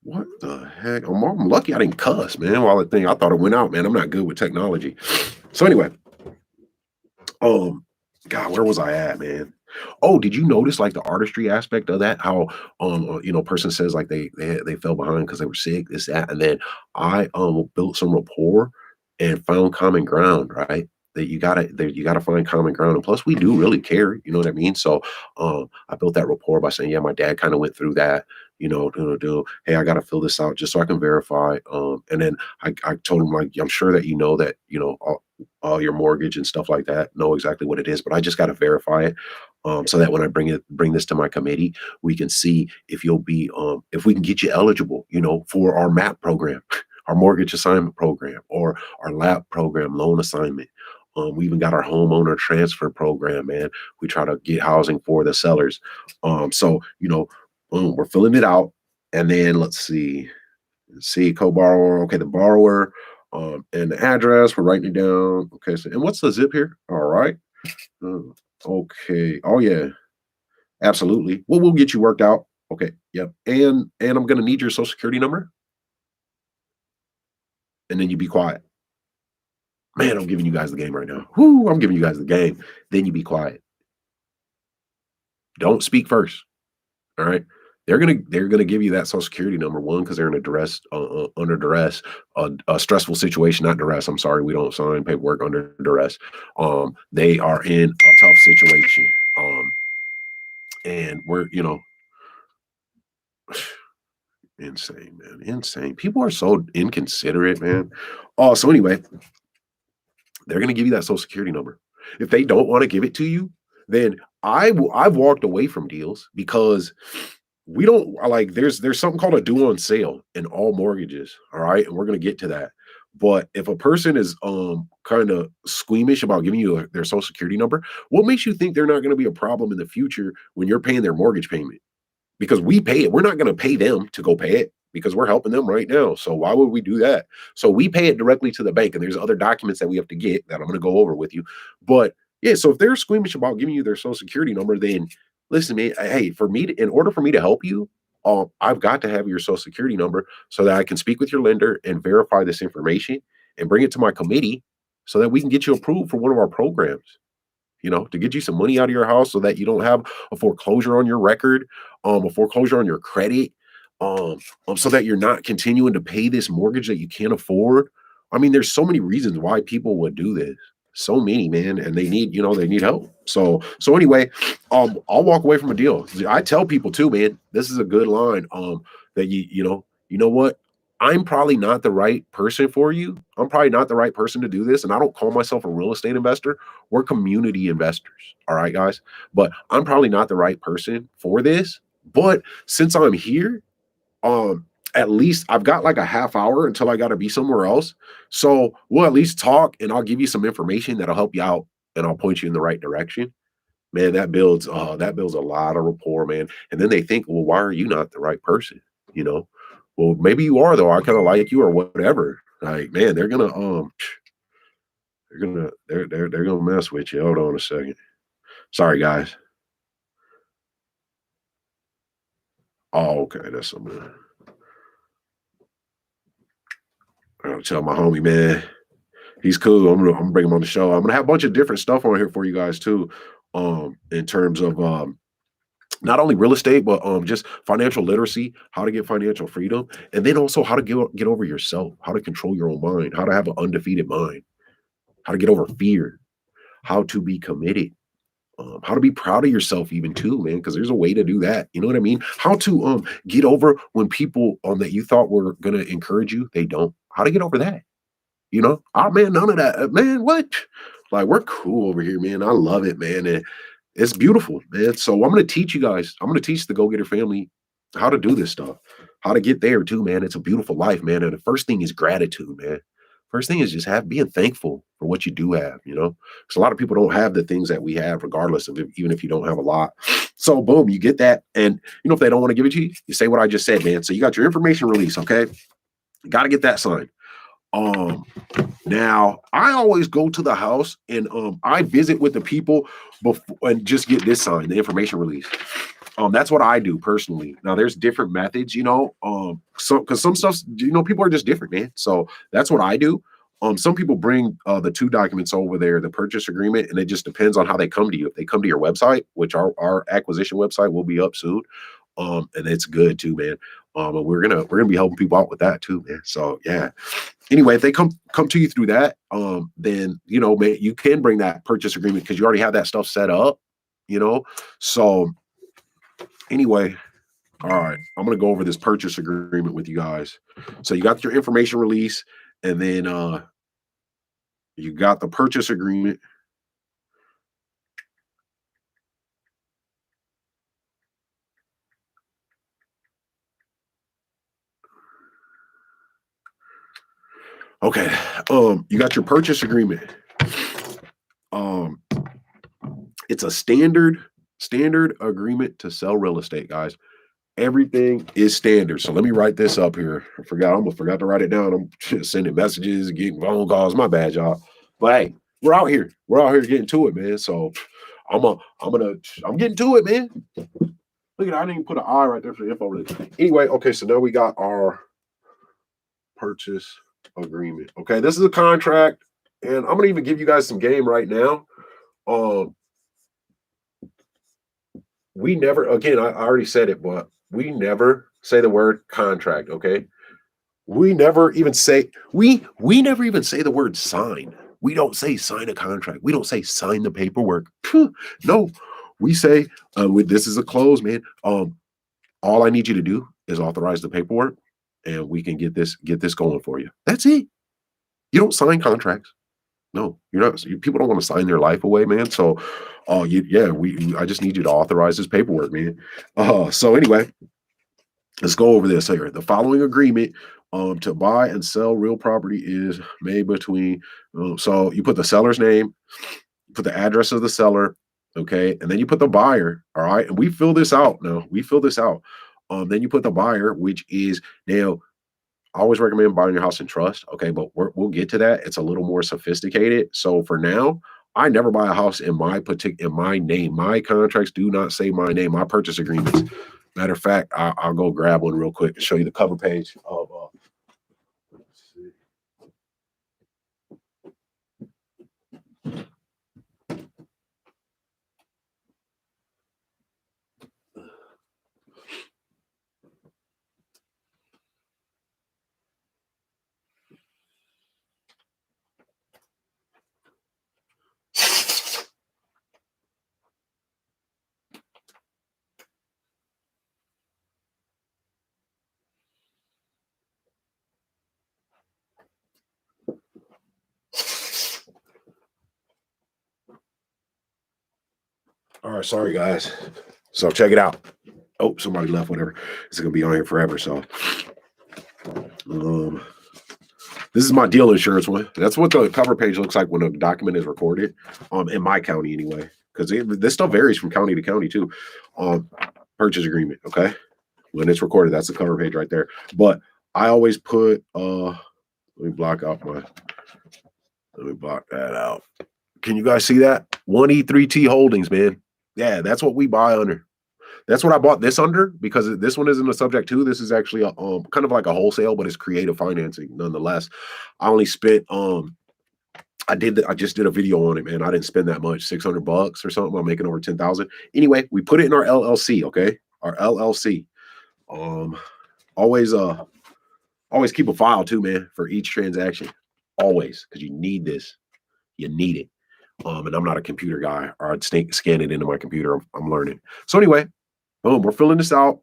What the heck? I'm lucky I didn't cuss, man, while the thing I thought it went out, man. I'm not good with technology. So anyway, um, God, where was I at, man? Oh, did you notice like the artistry aspect of that? How person says like they fell behind because they were sick, this, that, and then I built some rapport and found common ground, right? That you gotta find common ground. And plus we do really care, you know what I mean? So I built that rapport by saying, yeah, my dad kind of went through that, hey, I gotta fill this out just so I can verify. And then I told him like, I'm sure that you know that, your mortgage and stuff like that, know exactly what it is, but I just got to verify it. So that when I bring this to my committee, we can see if you'll be, if we can get you eligible, for our MAP program, our mortgage assignment program, or our LAP program, loan assignment. We even got our homeowner transfer program, man. We try to get housing for the sellers. So, we're filling it out. And then let's see, co-borrower. Okay, the borrower, and the address. We're writing it down. Okay, so and what's the zip here? All right. Uh, okay. Oh yeah, absolutely. Well, we'll get you worked out. Okay. Yep. And I'm gonna need your social security number, and then you be quiet. Man, I'm giving you guys the game right now. Whoo, I'm giving you guys the game. Then you be quiet. Don't speak first. All right. They're gonna give you that social security number one because they're in a duress under duress, a stressful situation, not duress. I'm sorry, we don't sign paperwork under duress. They are in a tough situation. And we're insane, man, insane. People are so inconsiderate, man. Oh, so anyway, they're gonna give you that social security number. If they don't want to give it to you, then I've walked away from deals because we don't like there's something called a due on sale in all mortgages. All right. And we're gonna get to that. But if a person is kind of squeamish about giving you their social security number, what makes you think they're not going to be a problem in the future when you're paying their mortgage payment? Because we pay it. We're not going to pay them to go pay it because we're helping them right now. So why would we do that? So we pay it directly to the bank, and there's other documents that we have to get that I'm going to go over with you. But yeah, so if they're squeamish about giving you their social security number, then listen, man. Hey, in order for me to help you, I've got to have your social security number so that I can speak with your lender and verify this information and bring it to my committee so that we can get you approved for one of our programs, to get you some money out of your house so that you don't have a foreclosure on your record, a foreclosure on your credit, so that you're not continuing to pay this mortgage that you can't afford. I mean, there's so many reasons why people would do this. So many, man, and they need help. So anyway, I'll walk away from a deal. I tell people too, man, this is a good line. That you know what? I'm probably not the right person for you. I'm probably not the right person to do this. And I don't call myself a real estate investor. We're community investors. All right, guys. But I'm probably not the right person for this. But since I'm here, um, at least I've got like a half hour until I got to be somewhere else. So we'll at least talk and I'll give you some information that'll help you out and I'll point you in the right direction. man, that builds a lot of rapport, man. And then they think, well, why are you not the right person? You know, well, maybe you are though. I kind of like you or whatever. Like, man, they're gonna mess with you. Hold on a second. Sorry, guys. Oh, okay, that's something. I'll tell my homie, man. He's cool. I'm gonna bring him on the show. I'm gonna have a bunch of different stuff on here for you guys too. In terms of not only real estate, but just financial literacy, how to get financial freedom, and then also how to get over yourself, how to control your own mind, how to have an undefeated mind, how to get over fear, how to be committed, how to be proud of yourself even too, man, because there's a way to do that. You know what I mean? How to get over when people that you thought were gonna encourage you, they don't. How to get over that. Oh man, none of that, man. What? Like we're cool over here, man. I love it, man. And it's beautiful, man. So I'm gonna teach you guys. I'm gonna teach the Go Getter family how to do this stuff, how to get there too, man. It's a beautiful life, man. And the first thing is gratitude, man. First thing is just being thankful for what you do have, because a lot of people don't have the things that we have, regardless of even if you don't have a lot. So boom, you get that. And if they don't want to give it to you, you say what I just said, man. So you got your information release, okay? You got to get that signed. Um, Now I always go to the house and I visit with the people before and just get this signed, the information release. That's what I do personally. Now there's different methods, some stuff, people are just different, man. So that's what I do. Some people bring the two documents over there, the purchase agreement, and it just depends on how they come to you. If they come to your website, which our acquisition website will be up soon, and it's good too, man. And we're gonna be helping people out with that too, man. So yeah. Anyway, if they come to you through that, then you can bring that purchase agreement because you already have that stuff set up, So anyway, all right, I'm gonna go over this purchase agreement with you guys. So you got your information release, and then you got the purchase agreement. Okay, you got your purchase agreement. Um, it's a standard agreement to sell real estate, guys. Everything is standard. So let me write this up here. I almost forgot to write it down. I'm just sending messages, getting phone calls. My bad, y'all. But hey, we're out here. We're out here getting to it, man. So I'm getting to it, man. Look at that. I didn't even put an I right there for the info release. Anyway, okay, so now we got our purchase agreement. Okay, this is a contract, and I'm gonna even give you guys some game right now. We never, again, I already said it, but we never say the word contract, okay? We never even say the word sign. We don't say sign a contract. We don't say sign the paperwork. No, we say this is a close, man. All I need you to do is authorize the paperwork, and we can get this going for you. That's it. You don't sign contracts. No, you're not. People don't want to sign their life away, man. So, I just need you to authorize this paperwork, man. So anyway, let's go over this here. The following agreement to buy and sell real property is made between. So you put the seller's name, put the address of the seller, okay, and then you put the buyer. All right, and we fill this out. Now we fill this out. Then you put the buyer, which is now. I always recommend buying your house in trust. Okay, but we'll get to that. It's a little more sophisticated. So for now, I never buy a house in my name. My contracts do not say my name. My purchase agreements. Matter of fact, I'll go grab one real quick and show you the cover page of. Let's see. All right, sorry guys. So check it out. Oh, somebody left. Whatever. It's gonna be on here forever. So, this is my deal insurance one. That's what the cover page looks like when a document is recorded. In my county anyway. because this stuff varies from county to county too. Um, Purchase agreement, okay? When it's recorded, that's the cover page right there. But I always put let me block out my let me block that out. Can you guys see that? 1E3T Holdings, man. Yeah, that's what we buy under. That's what I bought this under because this one isn't a subject to. This is actually a kind of like a wholesale, but it's creative financing nonetheless. I only spent I just did a video on it, man. I didn't spend that much, 600 bucks or something. I'm making over 10,000. Anyway, we put it in our LLC, okay? Our LLC. Um always always keep a file too, man, for each transaction. Always, because you need this. You need it. And I'm not a computer guy, or I'd scan it into my computer. I'm learning. So anyway, boom, we're filling this out.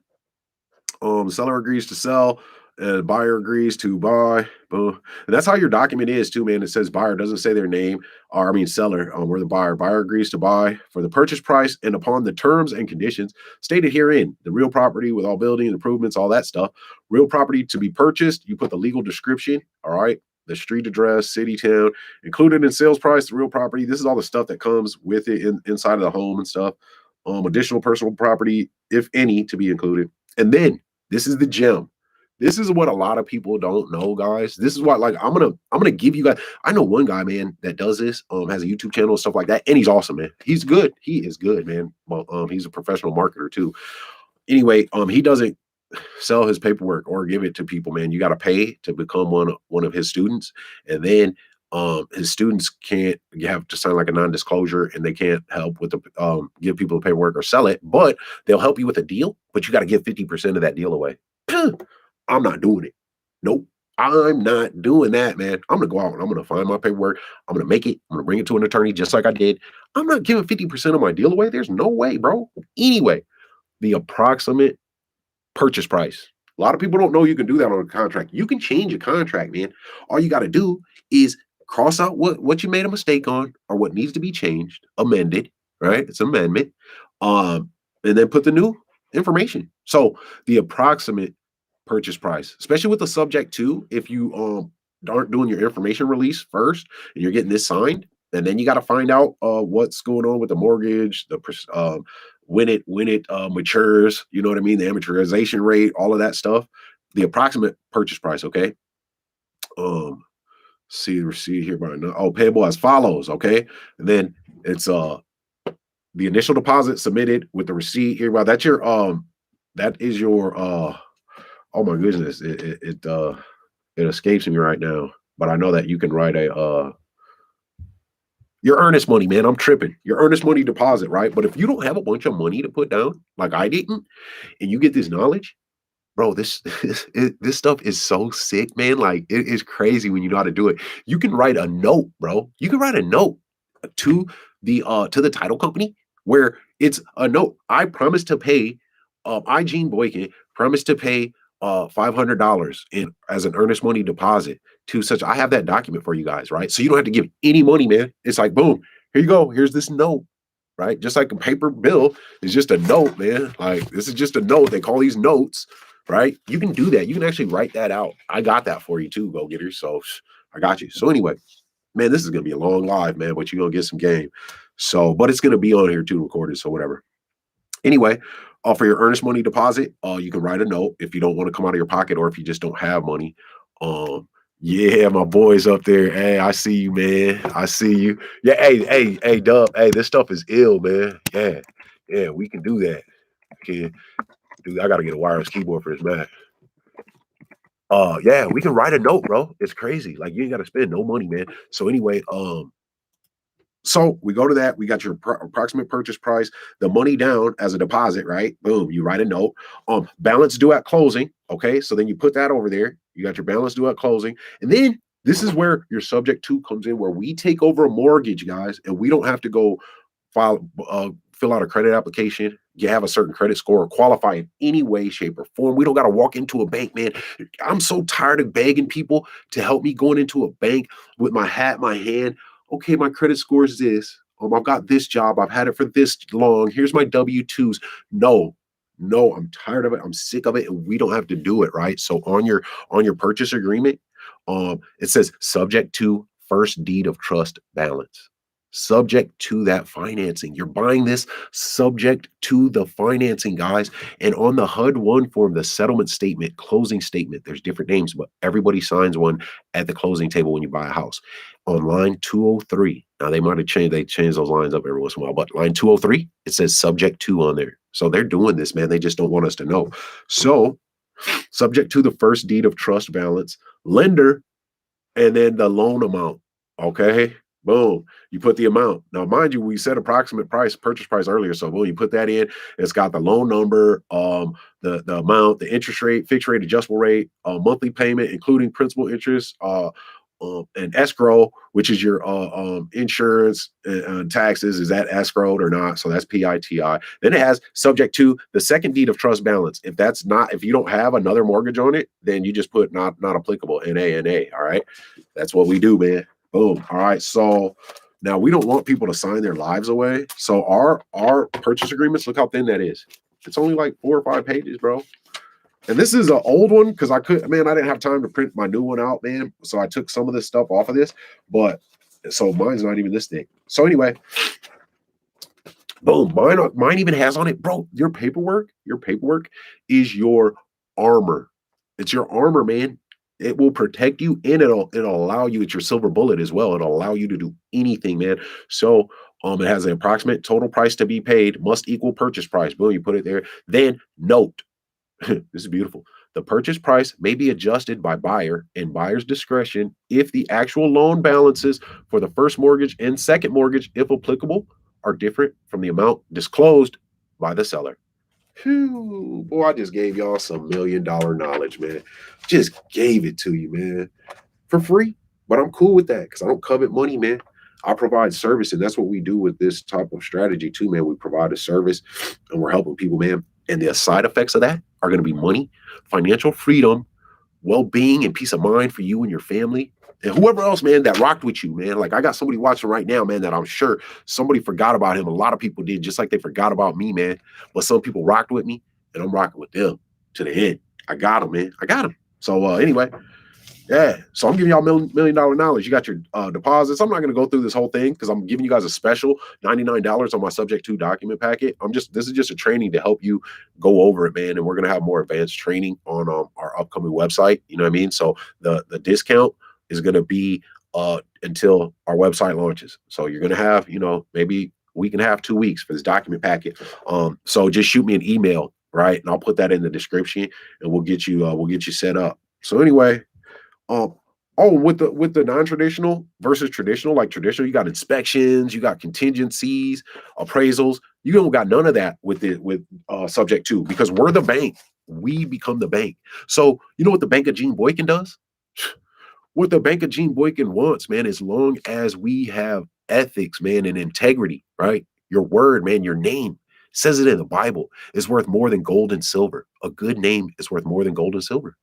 Seller agrees to sell, and buyer agrees to buy. Boom. And that's how your document is too, man. It says buyer, doesn't say their name, or I mean seller. We're the buyer. Buyer agrees to buy for the purchase price and upon the terms and conditions stated herein. The real property with all building improvements, all that stuff. Real property to be purchased. You put the legal description. All right. The street address, city, town, included in sales price, the real property. This is all the stuff that comes with it inside of the home and stuff. Additional personal property, if any, to be included. And then this is the gem. This is what a lot of people don't know, guys. This is what, like, I'm gonna give you guys. I know one guy, man, that does this. Has a YouTube channel and stuff like that, and he's awesome, man. He's good. He is good, man. Well, he's a professional marketer too. Anyway, he doesn't sell his paperwork or give it to people, man. You got to pay to become one of his students, and then his students can't, you have to sign like a non-disclosure, and they can't help with the give people the paperwork or sell it, but they'll help you with a deal, but you got to give 50% of that deal away. I'm not doing it. Nope. I'm not doing that, man. I'm gonna go out and I'm gonna find my paperwork. I'm gonna make it. I'm gonna bring it to an attorney just like I did. I'm not giving 50% of my deal away. There's no way, bro. Anyway, the approximate purchase price. A lot of people don't know you can do that on a contract. You can change a contract, man. All you got to do is cross out what you made a mistake on or what needs to be changed, amended, right? It's an amendment. And then put the new information. So the approximate purchase price, especially with the subject to, if you aren't doing your information release first and you're getting this signed, and then you got to find out what's going on with the mortgage, the when it matures, you know what I mean, the amortization rate, all of that stuff, the approximate purchase price. Okay. See the receipt here by payable as follows. Okay, and then it's the initial deposit submitted with the receipt here. Well, that's your that is your oh my goodness, it escapes me right now, but I know that you can write a your earnest money, man. I'm tripping. Your earnest money deposit, right? But if you don't have a bunch of money to put down, like I didn't, and you get this knowledge, bro, this stuff is so sick, man. Like it is crazy when you know how to do it. You can write a note, bro. You can write a note to the title company where it's a note. I promise to pay. I Gene Boykin promise to pay $500 in as an earnest money deposit to such. I have that document for you guys, right? So you don't have to give any money, man. It's like boom, here you go. Here's this note, right? Just like a paper bill is just a note, man. Like this is just a note. They call these notes, right? You can do that. You can actually write that out. I got that for you too, go getters. So I got you. So anyway, man, this is gonna be a long live, man, but you're gonna get some game. So, but it's gonna be on here too, recorded. So whatever. Anyway, for your earnest money deposit, you can write a note if you don't want to come out of your pocket or if you just don't have money. Yeah, my boys up there. Hey, I see you, man. I see you. Yeah, hey, Dub. Hey, this stuff is ill, man. Yeah, we can do that. Okay, dude, I gotta get a wireless keyboard for this Mac. Yeah, we can write a note, bro. It's crazy. Like you ain't gotta spend no money, man. So anyway, so we go to that. We got your approximate purchase price, the money down as a deposit, right? Boom. You write a note. Balance due at closing. Okay. So then you put that over there. You got your balance due at closing. And then this is where your subject to comes in, where we take over a mortgage, guys, and we don't have to go fill out a credit application. You have a certain credit score or qualify in any way, shape, or form. We don't got to walk into a bank, man. I'm so tired of begging people to help me going into a bank with my hat in my hand. Okay, my credit score is this. I've got this job. I've had it for this long. Here's my W-2s. No, I'm tired of it. I'm sick of it. And we don't have to do it, right? So on your purchase agreement, it says subject to first deed of trust balance. subject to that financing. You're buying this subject to the financing, guys. And on the HUD-1 form, the settlement statement, closing statement, there's different names, but everybody signs one at the closing table when you buy a house. On line 203, now they change those lines up every once in a while, but line 203, it says subject to on there. So they're doing this, man. They just don't want us to know. So subject to the first deed of trust balance, lender, and then the loan amount. Okay. Boom. You put the amount. Now, mind you, we said approximate price, purchase price earlier. So boom, you put that in. It's got the loan number, the amount, the interest rate, fixed rate, adjustable rate, monthly payment, including principal interest, and escrow, which is your insurance and taxes. Is that escrowed or not? So that's PITI. Then it has subject to the second deed of trust balance. If you don't have another mortgage on it, then you just put not applicable, NA. All right. That's what we do, man. Boom. All right. So now we don't want people to sign their lives away. So our purchase agreements, look how thin that is. It's only like 4 or 5 pages, bro. And this is an old one because I didn't have time to print my new one out, man. So I took some of this stuff off of this, but so mine's not even this thick. So anyway, boom, mine even has on it, bro. Your paperwork is your armor. It's your armor, man. It will protect you and it'll allow you, it's your silver bullet as well. It'll allow you to do anything, man. So it has an approximate total price to be paid, must equal purchase price. Boom, you put it there. Then note. This is beautiful. The purchase price may be adjusted by buyer and buyer's discretion if the actual loan balances for the first mortgage and second mortgage, if applicable, are different from the amount disclosed by the seller. Whew, boy, I just gave y'all some $1 million knowledge, man. Just gave it to you, man, for free. But I'm cool with that because I don't covet money, man. I provide service, and that's what we do with this type of strategy too, man. We provide a service and we're helping people, man. And the side effects of that are going to be money, financial freedom, well-being, and peace of mind for you and your family. And whoever else, man, that rocked with you, man. Like I got somebody watching right now, man, that I'm sure somebody forgot about him. A lot of people did, just like they forgot about me, man. But some people rocked with me, and I'm rocking with them to the end. I got them, man. I got them. So anyway, yeah. So I'm giving y'all $1 million knowledge. You got your deposits. I'm not going to go through this whole thing because I'm giving you guys a special $99 on my subject to document packet. This is just a training to help you go over it, man. And we're going to have more advanced training on our upcoming website. You know what I mean? So the discount is going to be until our website launches. So you're going to have, maybe a week and a half, 2 weeks for this document packet. So just shoot me an email, right? And I'll put that in the description and we'll get you set up. So anyway, with the non-traditional versus traditional, like traditional, you got inspections, you got contingencies, appraisals. You don't got none of that with subject to, because we're the bank. We become the bank. So you know what the Bank of Gene Boykin does? What the Bank of Gene Boykin wants, man, as long as we have ethics, man, and integrity, right? Your word, man, your name says it in the Bible is worth more than gold and silver. A good name is worth more than gold and silver.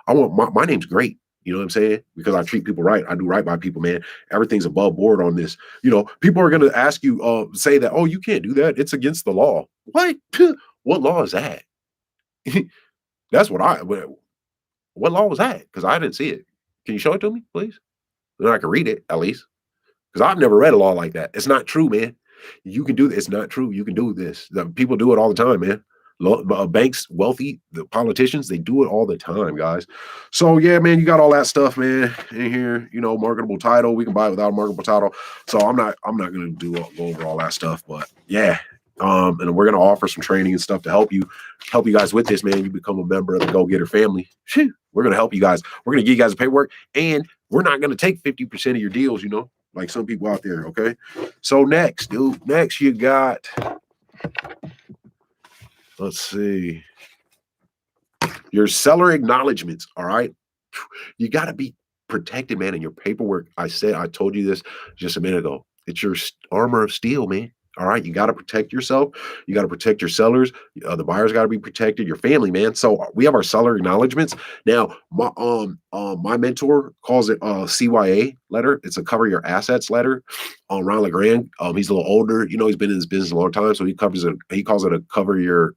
I want my name's great. You know what I'm saying? Because I treat people right. I do right by people, man. Everything's above board on this. People are going to ask you, say that, oh, you can't do that. It's against the law. What? What law is that? That's what law was that? Because I didn't see it. Can you show it to me, please? Then I can read it at least. Because I've never read a law like that. It's not true, man. You can do this. It's not true. You can do this. People do it all the time, man. Banks, wealthy, the politicians, they do it all the time, guys. So yeah, man, you got all that stuff, man, in here. Marketable title. We can buy it without a marketable title. So I'm not gonna go over all that stuff, but yeah. And we're gonna offer some training and stuff to help you guys with this, man. You become a member of the GoGetter family. We're gonna help you guys. We're gonna give you guys the paperwork, and we're not gonna take 50% of your deals, like some people out there. Okay. So next you got. Let's see. Your seller acknowledgments. All right. You got to be protected, man. In your paperwork. I told you this just a minute ago. It's your armor of steel, man. All right. You got to protect yourself. You got to protect your sellers. The buyers got to be protected. Your family, man. So we have our seller acknowledgments. Now, my mentor calls it a CYA letter. It's a cover your assets letter. Ron LeGrand, he's a little older. He's been in this business a long time. So he calls it a cover your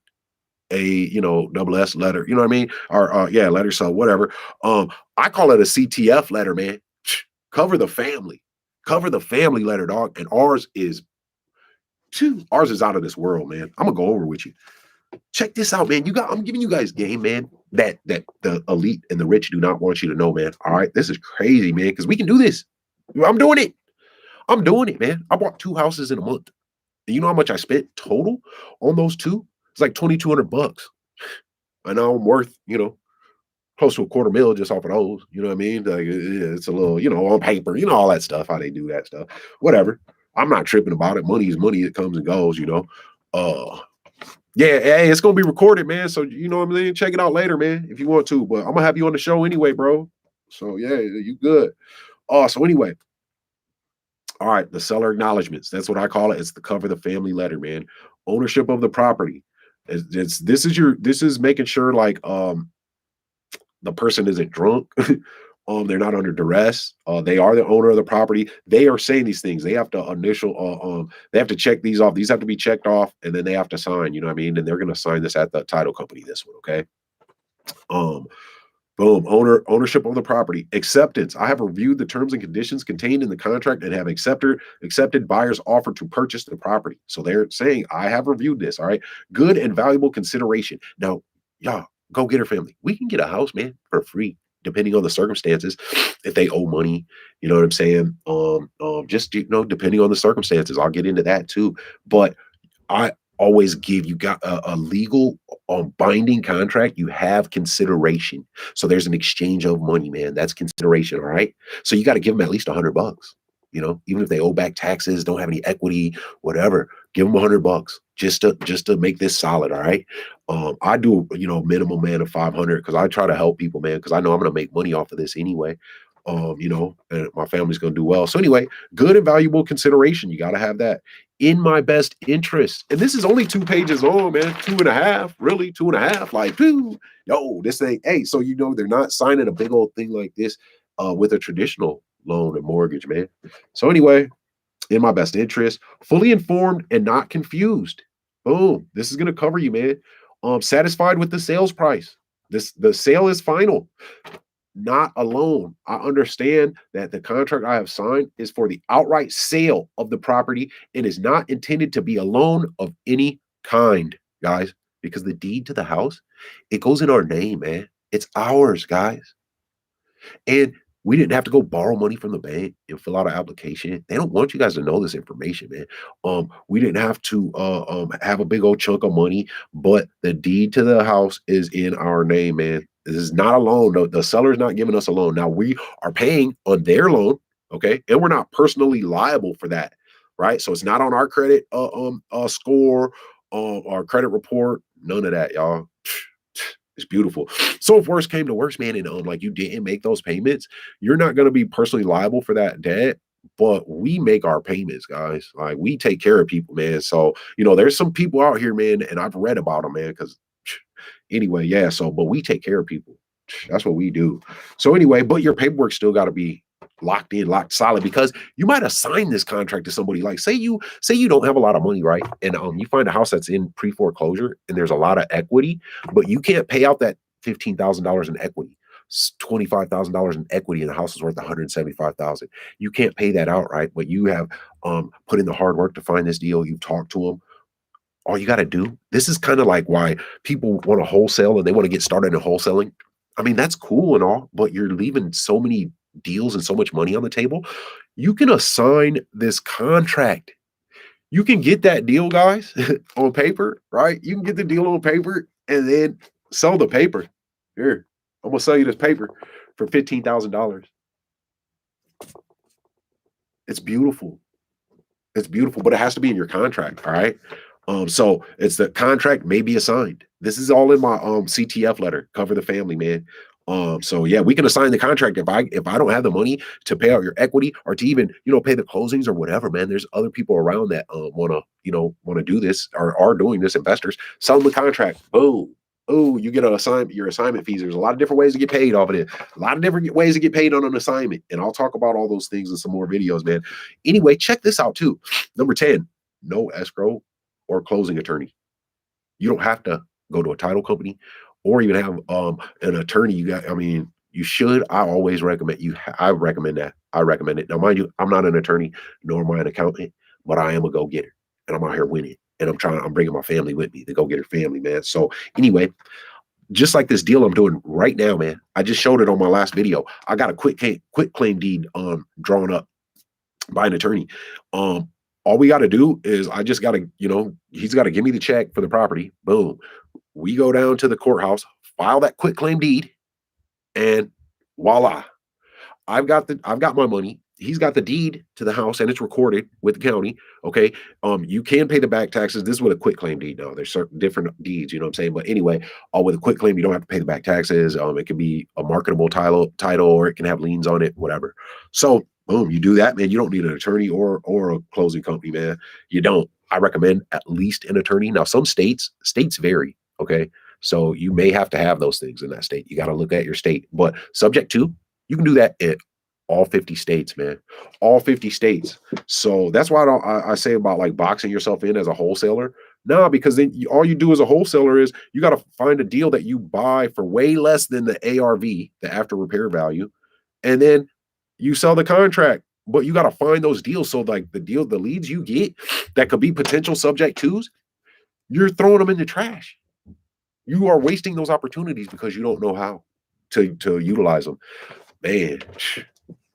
double S letter, you know what I mean? Or letter, so whatever. I call it a CTF letter, man. Cover the family. Cover the family letter, dog. And ours is out of this world, man. I'm gonna go over with you. Check this out, man. I'm giving you guys game, man. That the elite and the rich do not want you to know, man. All right, this is crazy, man. Because we can do this. I'm doing it. I'm doing it, man. I bought 2 houses in a month. And you know how much I spent total on those two? It's like 2,200 bucks. And now I'm worth, close to a quarter mil just off of those. You know what I mean? Like it's a little, on paper, all that stuff, how they do that stuff. Whatever. I'm not tripping about it. Money is money. It comes and goes. Yeah, hey, it's gonna be recorded, man. So you know what I mean? Check it out later, man, if you want to. But I'm gonna have you on the show anyway, bro. So yeah, you good. So anyway, all right, the seller acknowledgments. That's what I call it. It's the cover the family letter, man. Ownership of the property. This is making sure like the person isn't drunk. They're not under duress. They are the owner of the property. They are saying these things. They have to they have to check these off. These have to be checked off, and then they have to sign. You know what I mean? And they're gonna sign this at the title company. This one, okay? Um, Boom. Ownership of the property. Acceptance. I have reviewed the terms and conditions contained in the contract and have accepted buyer's offer to purchase the property. So they're saying, I have reviewed this. All right. Good and valuable consideration. Now, y'all, GoGetter family, we can get a house, man, for free, depending on the circumstances. If they owe money, you know what I'm saying? Just depending on the circumstances. I'll get into that too. But I always give you got a legal binding contract. You have consideration. So there's an exchange of money, man. That's consideration. All right. So you got to give them at least $100, even if they owe back taxes, don't have any equity, whatever, give them $100 just to make this solid. All right. I do, minimum, man, of 500 because I try to help people, man, because I know I'm going to make money off of this anyway. And my family's going to do well. So anyway, good and valuable consideration. You got to have that. In my best interest. And this is only 2 pages long, man. 2.5, really 2.5. Like, this thing. Hey, so they're not signing a big old thing like this with a traditional loan and mortgage, man. So anyway, in my best interest, fully informed and not confused. Boom. This is going to cover you, man. Satisfied with the sales price. The sale is final. Not alone. I understand that the contract I have signed is for the outright sale of the property and is not intended to be a loan of any kind, guys, because the deed to the house, it goes in our name, man. It's ours, guys. And we didn't have to go borrow money from the bank and fill out an application. They don't want you guys to know this information, man. We didn't have to have a big old chunk of money, but the deed to the house is in our name, man. This is not a loan. The seller's not giving us a loan. Now we are paying on their loan, okay, and we're not personally liable for that, right? So it's not on our credit score, our credit report, none of that, y'all. It's beautiful. So if worse came to worse, man, and like you didn't make those payments, you're not going to be personally liable for that debt. But we make our payments, guys. Like we take care of people, man. So there's some people out here, man, and I've read about them, man. Because anyway, yeah. So, but we take care of people. That's what we do. So anyway, but your paperwork still got to be locked in, locked solid, because you might assign this contract to somebody. Like say you don't have a lot of money, right? And you find a house that's in pre-foreclosure and there's a lot of equity, but you can't pay out that $15,000 in equity, $25,000 in equity, and the house is worth $175,000. You can't pay that out, right? But you have put in the hard work to find this deal. You've talked to them. All you got to do, this is kind of like why people want to wholesale and they want to get started in wholesaling. I mean, that's cool and all, but you're leaving so many deals and so much money on the table. You can assign this contract. You can get that deal, guys, on paper, right? You can get the deal on paper and then sell the paper. Here, I'm going to sell you this paper for $15,000. It's beautiful. It's beautiful, but it has to be in your contract. All right. So it's the contract may be assigned. This is all in my CTF letter, cover the family, man. So yeah, we can assign the contract if I don't have the money to pay out your equity or to even, pay the closings or whatever, man. There's other people around that wanna do this or are doing this, investors. Sell them the contract. Boom. Oh, you get your assignment fees. There's a lot of different ways to get paid off of it. A lot of different ways to get paid on an assignment. And I'll talk about all those things in some more videos, man. Anyway, check this out too. Number 10, no escrow or closing attorney. You don't have to go to a title company or even have an attorney. You should. I always recommend you. I recommend that. I recommend it. Now, mind you, I'm not an attorney nor am I an accountant, but I am a go getter, and I'm out here winning. And I'm bringing my family with me, the go getter family, man. So anyway, just like this deal I'm doing right now, man. I just showed it on my last video. I got a quick claim deed drawn up by an attorney. Um, all we got to do is I just got to, he's got to give me the check for the property. Boom. We go down to the courthouse, file that quick claim deed, and voila. I've got my money. He's got the deed to the house and it's recorded with the county. Okay. You can pay the back taxes. This is with a quick claim deed. No, there's certain different deeds, you know what I'm saying? But anyway, with a quick claim, you don't have to pay the back taxes. It can be a marketable title, or it can have liens on it, whatever. So boom, you do that, man. You don't need an attorney or a closing company, man. You don't. I recommend at least an attorney. Now, some states vary. Okay. So you may have to have those things in that state. You got to look at your state, but subject to, you can do that in all 50 states, man. All 50 states. So that's why I say about like boxing yourself in as a wholesaler. No, because then all you do as a wholesaler is you got to find a deal that you buy for way less than the ARV, the after repair value, and then you sell the contract. But you got to find those deals. So like the leads you get that could be potential subject twos, you're throwing them in the trash. You are wasting those opportunities because you don't know how to utilize them. Man,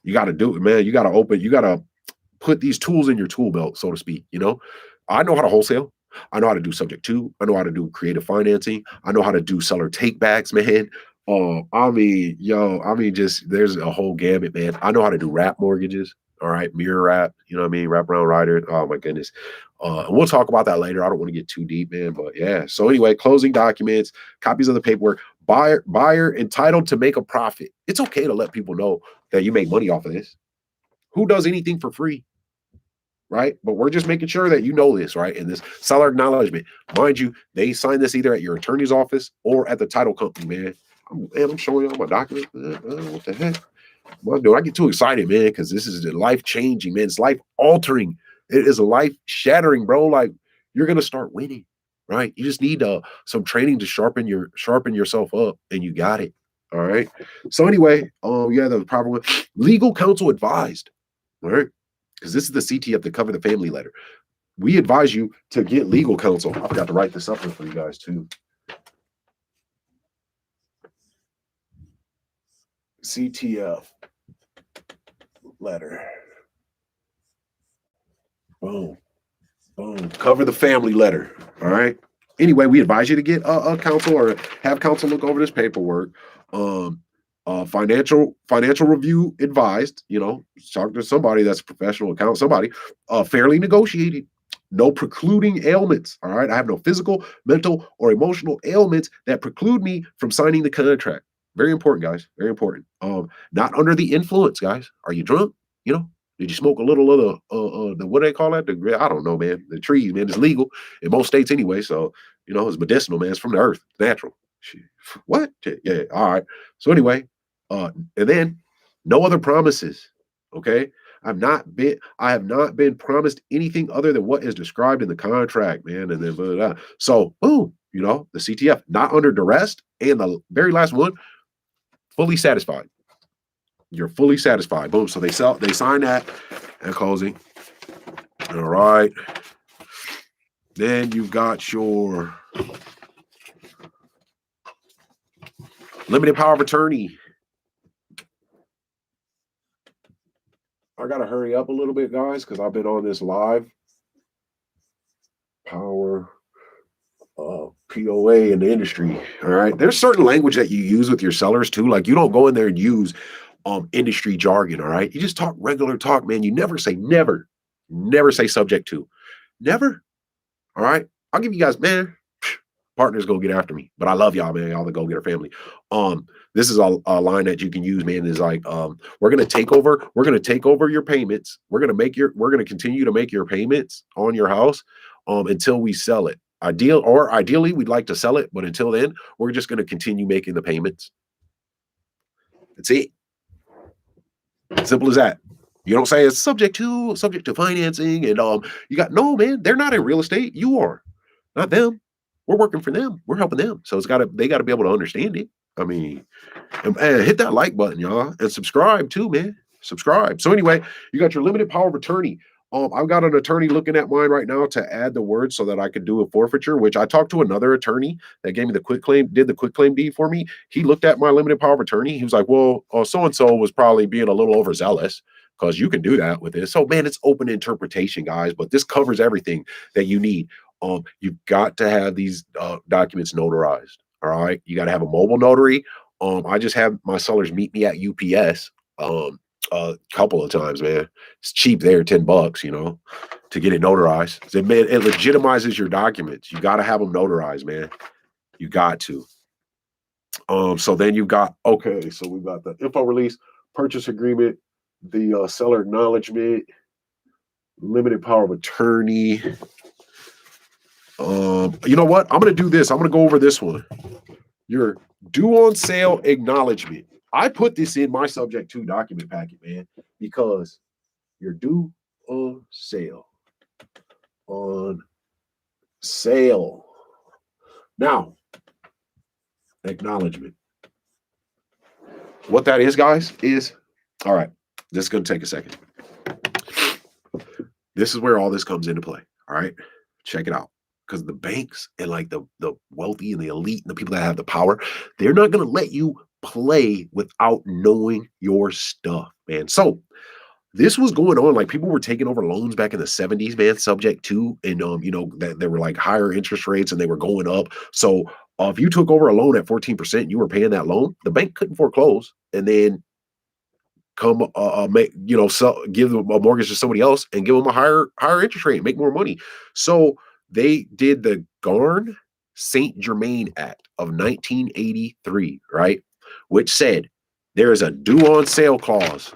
you got to do it, man. You got to put these tools in your tool belt, so to speak. I know how to wholesale. I know how to do subject to. I know how to do creative financing. I know how to do seller takebacks, man. Just there's a whole gamut, man. I know how to do wrap mortgages. All right, mirror wrap. You know what I mean? Wrap around rider. Oh my goodness. And we'll talk about that later. I don't want to get too deep, man. But yeah. So anyway, closing documents, copies of the paperwork. Buyer entitled to make a profit. It's okay to let people know that you make money off of this. Who does anything for free? Right? But we're just making sure that you know this, right? And this seller acknowledgement, mind you, they sign this either at your attorney's office or at the title company, man. I'm showing you all my documents. What the heck? Well, dude, I get too excited, man, because this is life changing, man. It's life altering. It is a life shattering, bro. Like you're gonna start winning, right? You just need some training to sharpen yourself up, and you got it. All right. So anyway, yeah, the proper one. Legal counsel advised, all right, because this is the CTF, the cover the family letter. We advise you to get legal counsel. I forgot to write this up for you guys too. CTF letter. Boom. Boom. Cover the family letter. All right. Anyway, we advise you to get a counsel or have counsel look over this paperwork. Financial review advised, talk to somebody that's a professional accountant, somebody fairly negotiated. No precluding ailments. All right. I have no physical, mental, or emotional ailments that preclude me from signing the contract. Very important, guys. Very important. Not under the influence, guys. Are you drunk? Did you smoke a little of the what do they call that? I don't know, man. The trees, man. It's legal in most states anyway. So, it's medicinal, man. It's from the earth. It's natural. What? Yeah. All right. So anyway, and then no other promises. Okay. I have not been promised anything other than what is described in the contract, man. And then blah, blah, blah. So boom, the CTF, not under duress. And the very last one, fully satisfied. You're fully satisfied. Boom. So they sign that at closing. All right. Then you've got your limited power of attorney. I got to hurry up a little bit, guys, because I've been on this live. Power POA in the industry. All right. There's certain language that you use with your sellers too. Like you don't go in there and use industry jargon. All right. You just talk regular talk, man. You never say subject to. Never. All right. I'll give you guys, man. Partners go get after me, but I love y'all, man. Y'all the go-getter family. This is a line that you can use, man. Is like, we're gonna take over your payments. We're gonna continue to make your payments on your house until we sell it. Ideally, we'd like to sell it, but until then, we're just gonna continue making the payments. That's it. Simple as that. You don't say it's subject to financing, and no, man. They're not in real estate. You are, not them. We're working for them. We're helping them. So they got to be able to understand it. I mean, and hit that like button, y'all, and subscribe too, man. Subscribe. So anyway, you got your limited power of attorney. I've got an attorney looking at mine right now to add the word so that I could do a forfeiture, which I talked to another attorney that gave me the quick claim, did the quick claim deed for me. He looked at my limited power of attorney. He was like, well, so and so was probably being a little overzealous because you can do that with this. So, man, it's open interpretation, guys, but this covers everything that you need. You've got to have these documents notarized. All right. You got to have a mobile notary. I just have my sellers meet me at UPS a couple of times, man. It's cheap there, $10, to get it notarized. It legitimizes your documents. You got to have them notarized, man. You got to. So then you've got, okay, so we've got the info release, purchase agreement, the seller acknowledgement, limited power of attorney. You know what? I'm going to do this. I'm going to go over this one. Your due on sale acknowledgement. I put this in my subject to document packet, man, because you're due on sale. On sale. Now, acknowledgement. What that is, guys, is, all right, this is going to take a second. This is where all this comes into play. All right, check it out. Because the banks and like the wealthy and the elite and the people that have the power, they're not going to let you play without knowing your stuff, man. So this was going on. Like people were taking over loans back in the 70s, man, subject to, and that there were like higher interest rates and they were going up. So if you took over a loan at 14%, you were paying that loan, the bank couldn't foreclose and then come give them a mortgage to somebody else and give them a higher interest rate and make more money. So they did the Garn St. Germain Act of 1983, right? Which said there is a due on sale clause,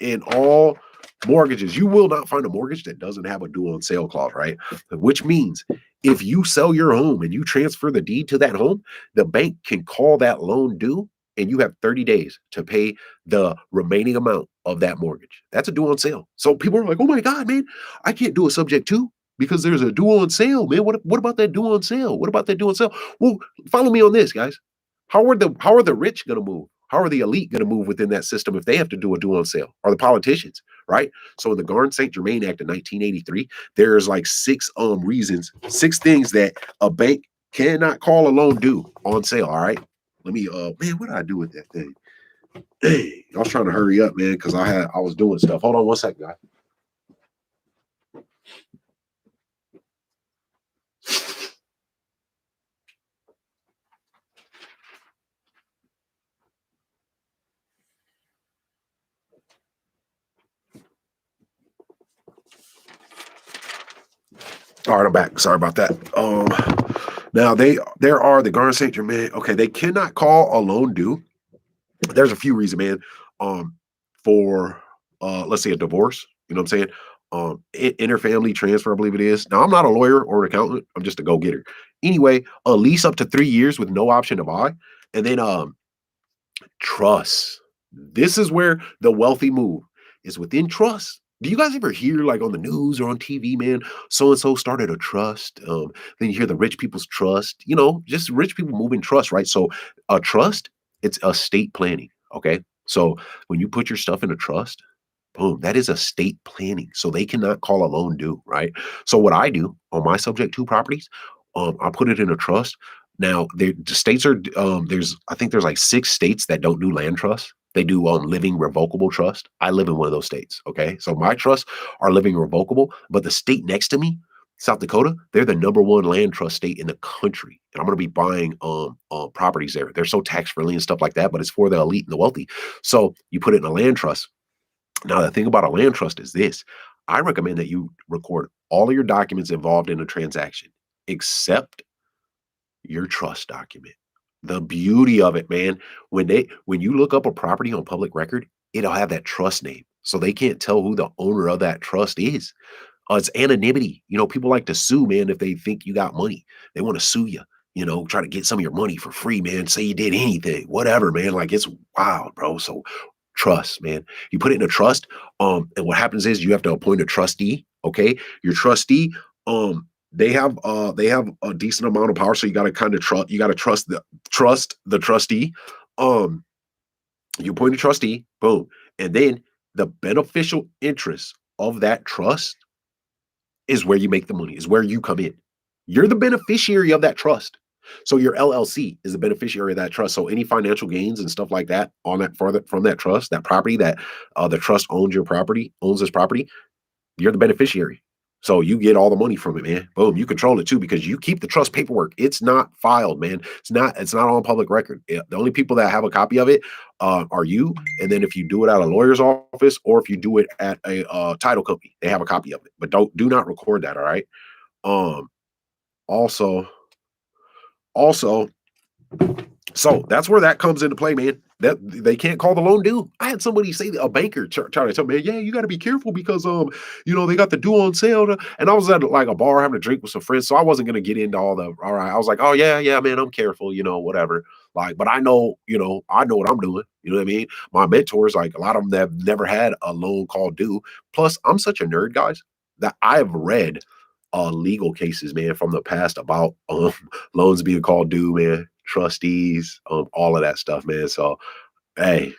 in all mortgages. You will not find a mortgage that doesn't have a due on sale clause, right? Which means if you sell your home and you transfer the deed to that home, the bank can call that loan due and you have 30 days to pay the remaining amount of that mortgage. That's a due on sale. So people are like, oh my God, man, I can't do a subject to because there's a due on sale, man. What about that due on sale? What about that due on sale? Well, follow me on this, guys. How are the rich going to move? How are the elite going to move within that system if they have to do a due on sale? Are the politicians, right? So in the Garn St. Germain Act of 1983, there's like six things that a bank cannot call a loan due on sale. All right. Let me man, what did I do with that thing? Dang, I was trying to hurry up, man, because I was doing stuff. Hold on one second, guys. All right, I'm back. Sorry about that. Now there are the Garn St. Germain. Okay, they cannot call a loan due. There's a few reasons, man. For let's say a divorce. You know what I'm saying? Interfamily transfer, I believe it is. Now I'm not a lawyer or an accountant. I'm just a go-getter. Anyway, a lease up to 3 years with no option to buy, and then trust. This is where the wealthy move is within trust. Do you guys ever hear like on the news or on TV, man, so and so started a trust? Then you hear the rich people's trust, just rich people moving trust, right? So a trust, it's estate planning. Okay. So when you put your stuff in a trust, boom, that is estate planning. So they cannot call a loan due, right? So what I do on my subject to properties, I put it in a trust. Now the states are I think there's like 6 states that don't do land trusts. They do living revocable trust. I live in one of those states. Okay. So my trusts are living revocable, but the state next to me, South Dakota, they're the #1 land trust state in the country. And I'm going to be buying properties there. They're so tax friendly and stuff like that, but it's for the elite and the wealthy. So you put it in a land trust. Now, the thing about a land trust is this. I recommend that you record all of your documents involved in a transaction, except your trust document. The beauty of it, man, when you look up a property on public record, it'll have that trust name. So they can't tell who the owner of that trust is. It's anonymity. People like to sue, man, if they think you got money. They want to sue you, try to get some of your money for free, man. Say you did anything, whatever, man. Like it's wild, bro. So trust, man. You put it in a trust, and what happens is you have to appoint a trustee. Okay. Your trustee, they have a decent amount of power, so you got to kind of trust. You got to trust the trustee. Um, you appoint a trustee, boom, and then the beneficial interest of that trust is where you make the money. Is where you come in. You're the beneficiary of that trust. So your LLC is the beneficiary of that trust. So any financial gains and stuff like that on that from that trust, that property that the trust owns this property, you're the beneficiary. So you get all the money from it, man. Boom. You control it too because you keep the trust paperwork. It's not filed, man. It's not on public record. The only people that have a copy of it are you. And then if you do it at a lawyer's office or if you do it at a title company, they have a copy of it. But do not record that, all right? Um also also So that's where that comes into play, man. That they can't call the loan due. I had somebody say, a banker try to tell me, yeah, you got to be careful because they got the due on sale. And I was at like a bar having a drink with some friends, so I wasn't gonna get into all right. I was like, oh yeah, man, I'm careful, whatever. Like, but I know, I know what I'm doing. You know what I mean? My mentors, like a lot of them, that have never had a loan called due. Plus, I'm such a nerd, guys, that I've read legal cases, man, from the past about loans being called due, man, trustees, all of that stuff, man. So, hey,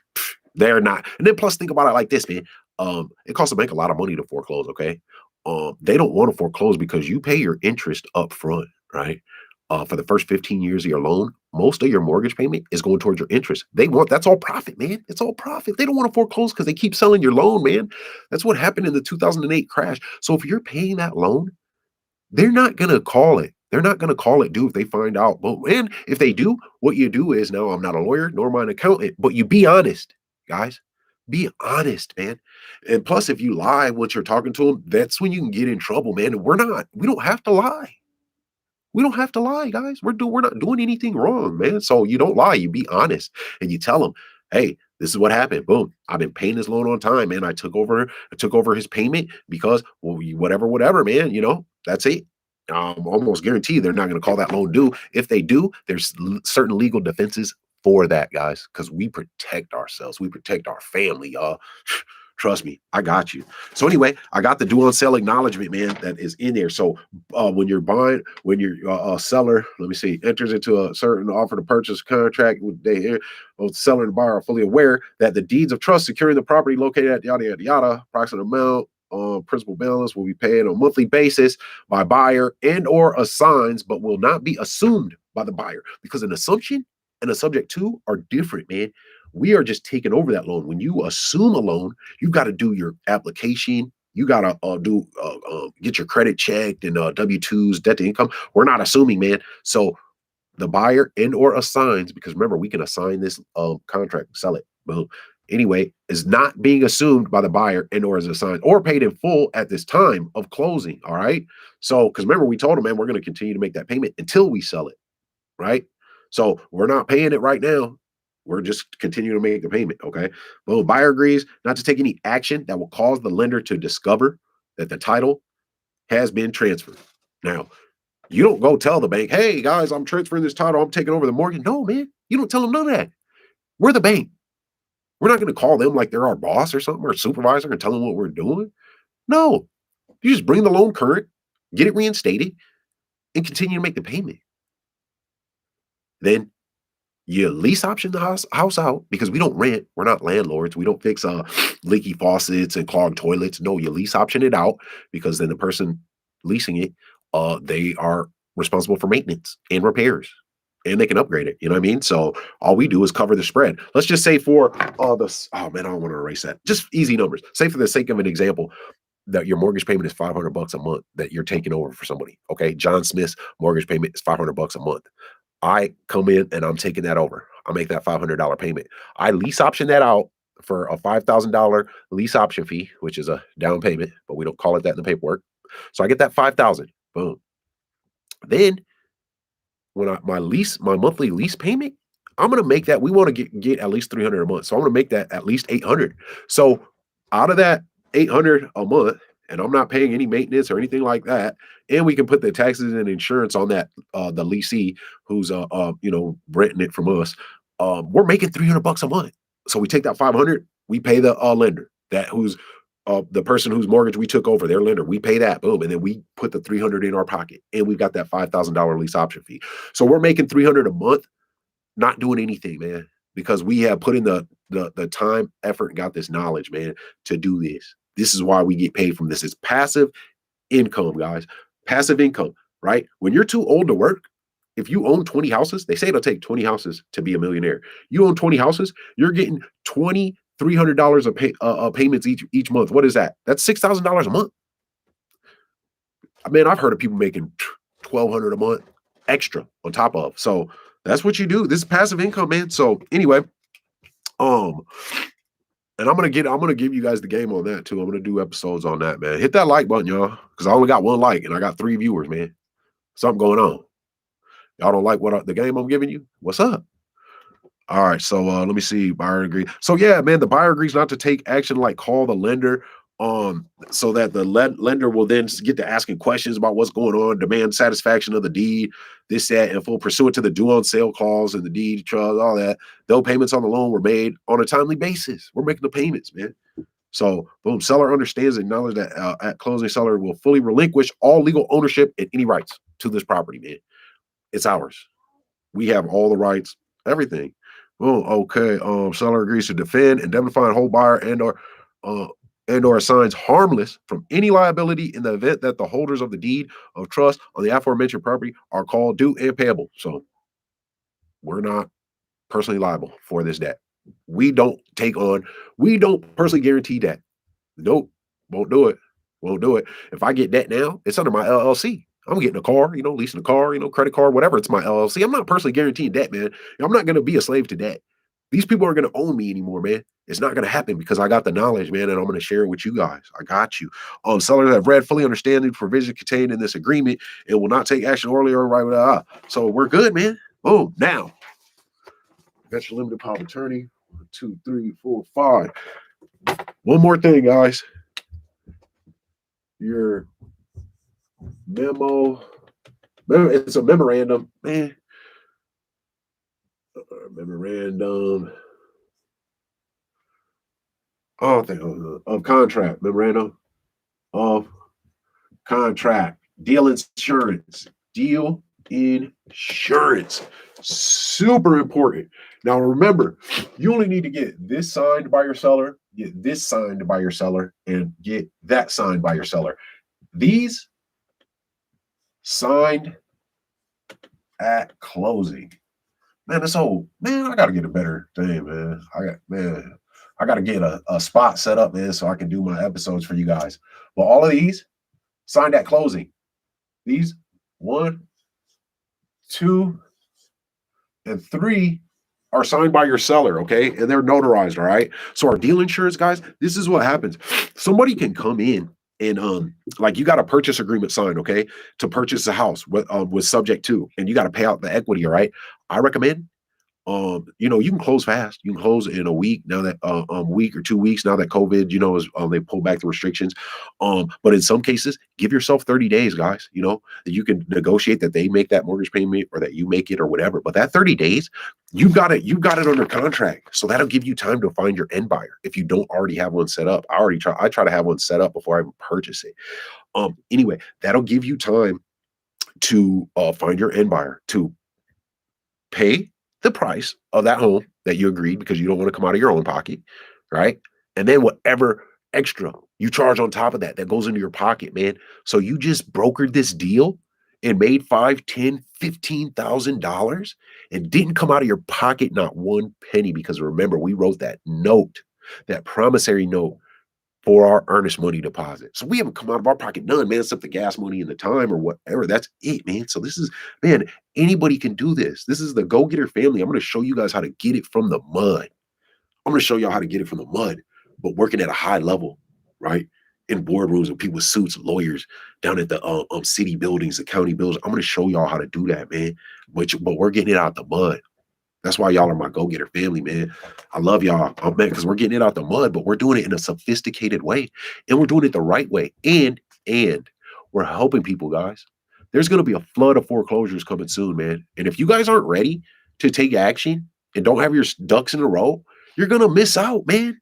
they're not. And then plus, think about it like this, man. It costs a bank a lot of money to foreclose. Okay, they don't want to foreclose because you pay your interest up front, right? For the first 15 years of your loan, most of your mortgage payment is going towards your interest. That's all profit, man. It's all profit. They don't want to foreclose because they keep selling your loan, man. That's what happened in the 2008 crash. So if you're paying that loan, they're not gonna call it. They're not gonna call it due if they find out. But and if they do, what you do is, now I'm not a lawyer nor am I an accountant, but you be honest, guys. Be honest, man. And plus, if you lie once you're talking to them, that's when you can get in trouble, man. And we don't have to lie. We don't have to lie, guys. We're not doing anything wrong, man. So you don't lie. You be honest and you tell them, hey, this is what happened. Boom. I've been paying this loan on time, man. I took over his payment because, well, whatever, man. That's it. Almost guarantee they're not going to call that loan due. If they do, there's certain legal defenses for that, guys, because we protect ourselves. We protect our family, y'all. Trust me, I got you. So anyway, I got the due on sale acknowledgement, man, that is in there. So when you're buying, when your seller, let me see, enters into a certain offer to purchase contract, both seller and buyer are fully aware that the deeds of trust securing the property located at yada yada yada, approximate amount, principal balance will be paid on a monthly basis by buyer and or assigns, but will not be assumed by the buyer because an assumption and a subject to are different, man. We are just taking over that loan. When you assume a loan, you got to do your application. You got to get your credit checked and W-2s, debt to income. We're not assuming, man. So the buyer and or assigns, because remember, we can assign this contract, sell it. Well, anyway, is not being assumed by the buyer and or is assigned or paid in full at this time of closing. All right. So, because remember, we told them, man, we're going to continue to make that payment until we sell it. Right. So we're not paying it right now. We're just continuing to make the payment. Okay. Well, buyer agrees not to take any action that will cause the lender to discover that the title has been transferred. Now, you don't go tell the bank, hey guys, I'm transferring this title. I'm taking over the mortgage. No, man. You don't tell them none of that. We're the bank. We're not going to call them like they're our boss or something or supervisor and tell them what we're doing. No. You just bring the loan current, get it reinstated, and continue to make the payment. Then you lease option the house out because we don't rent. We're not landlords. We don't fix leaky faucets and clogged toilets. No, you lease option it out because then the person leasing it, they are responsible for maintenance and repairs. And they can upgrade it. You know what I mean? So all we do is cover the spread. Let's just say for this. Oh man, I don't want to erase that. Just easy numbers. Say for the sake of an example, that your mortgage payment is $500 a month that you're taking over for somebody. Okay, John Smith's mortgage payment is $500 a month. I come in and I'm taking that over. I make that $500 payment. I lease option that out for a $5,000 lease option fee, which is a down payment, but we don't call it that in the paperwork. So I get that 5,000. Boom. Then when my monthly lease payment, I'm gonna make that. We want to get at least 300 a month. So I'm gonna make that at least 800. So out of that 800 a month, and I'm not paying any maintenance or anything like that. And we can put the taxes and insurance on that the leasee who's renting it from us. We're making $300 a month. So we take that 500, we pay the lender that who's the person whose mortgage we took over, their lender, we pay that, boom, and then we put the 300 in our pocket, and we've got that $5,000 lease option fee. So we're making 300 a month, not doing anything, man, because we have put in the time, effort, and got this knowledge, man, to do this. This is why we get paid from this. It's passive income, guys. Passive income, right? When you're too old to work, if you own 20 houses, they say it'll take 20 houses to be a millionaire. You own 20 houses, you're getting $2,300 of payments each month. What is that? That's $6,000 a month. I mean, I've heard of people making 1,200 a month extra on top of. So that's what you do. This is passive income, man. So anyway, and I'm gonna give you guys the game on that too. I'm gonna do episodes on that, man. Hit that like button, y'all, because I only got one like and I got 3 viewers, man. Something going on. Y'all don't like the game I'm giving you? What's up? All right, so let me see. Buyer agree. So yeah, man, the buyer agrees not to take action, like call the lender, so that the lender will then get to asking questions about what's going on, demand satisfaction of the deed, this, that, and full pursuant to the due on sale clause and the deed trust, all that. Though payments on the loan were made on a timely basis, we're making the payments, man. So, boom, seller understands and acknowledge that at closing, seller will fully relinquish all legal ownership and any rights to this property, man. It's ours. We have all the rights, everything. Oh, okay. Seller agrees to defend, indemnify, and hold buyer and or assigns harmless from any liability in the event that the holders of the deed of trust on the aforementioned property are called due and payable. So we're not personally liable for this debt. We don't personally guarantee debt. Nope, won't do it. Won't do it. If I get debt now, it's under my LLC. I'm getting a car, leasing a car, credit card, whatever. It's my LLC. I'm not personally guaranteeing debt, man. I'm not going to be a slave to debt. These people aren't going to own me anymore, man. It's not going to happen because I got the knowledge, man, and I'm going to share it with you guys. I got you. Sellers have read, fully understand the provisions contained in this agreement and will not take action orally or right. So we're good, man. Boom. Now, that's your limited power of attorney. 1, 2, 3, 4, 5. One more thing, guys. Your memo. It's a memorandum, man. Memorandum. Of contract. Memorandum of contract. Deal insurance. Deal insurance. Super important. Now remember, you only need to get this signed by your seller, get this signed by your seller, and get that signed by your seller. These signed at closing. Man, I gotta get a better thing, man. I gotta get a spot set up, man, so I can do my episodes for you guys. But all of these signed at closing. These 1, 2, and 3 are signed by your seller, okay? And they're notarized, all right? So our deal insurance, guys, this is what happens. Somebody can come in and like you got a purchase agreement signed, okay, to purchase a house with subject to, and you got to pay out the equity, all right? I recommend you can close fast. You can close in a week now that week or 2 weeks now that COVID, is they pull back the restrictions. But in some cases, give yourself 30 days, guys. That you can negotiate that they make that mortgage payment or that you make it or whatever. But that 30 days, you've got it under contract. So that'll give you time to find your end buyer if you don't already have one set up. I try to have one set up before I even purchase it. Anyway, that'll give you time to find your end buyer, to pay the price of that home that you agreed because you don't want to come out of your own pocket, right? And then whatever extra you charge on top of that goes into your pocket, man. So you just brokered this deal and made $5, $10, $15,000 and didn't come out of your pocket not one penny, because remember, we wrote that note, that promissory note for our earnest money deposit. So we haven't come out of our pocket none, man, except the gas money and the time or whatever. That's it, man. So this is, man, anybody can do this. This is the GoGetter family. I'm going to show you guys how to get it from the mud. I'm going to show y'all how to get it from the mud, but working at a high level, right? In boardrooms with people with suits, lawyers down at the city buildings, the county buildings. I'm going to show y'all how to do that, man. But we're getting it out the mud. That's why y'all are my GoGetter family, man. I love y'all, man, because we're getting it out the mud, but we're doing it in a sophisticated way, and we're doing it the right way. And we're helping people, guys. There's going to be a flood of foreclosures coming soon, man. And if you guys aren't ready to take action and don't have your ducks in a row, you're going to miss out, man.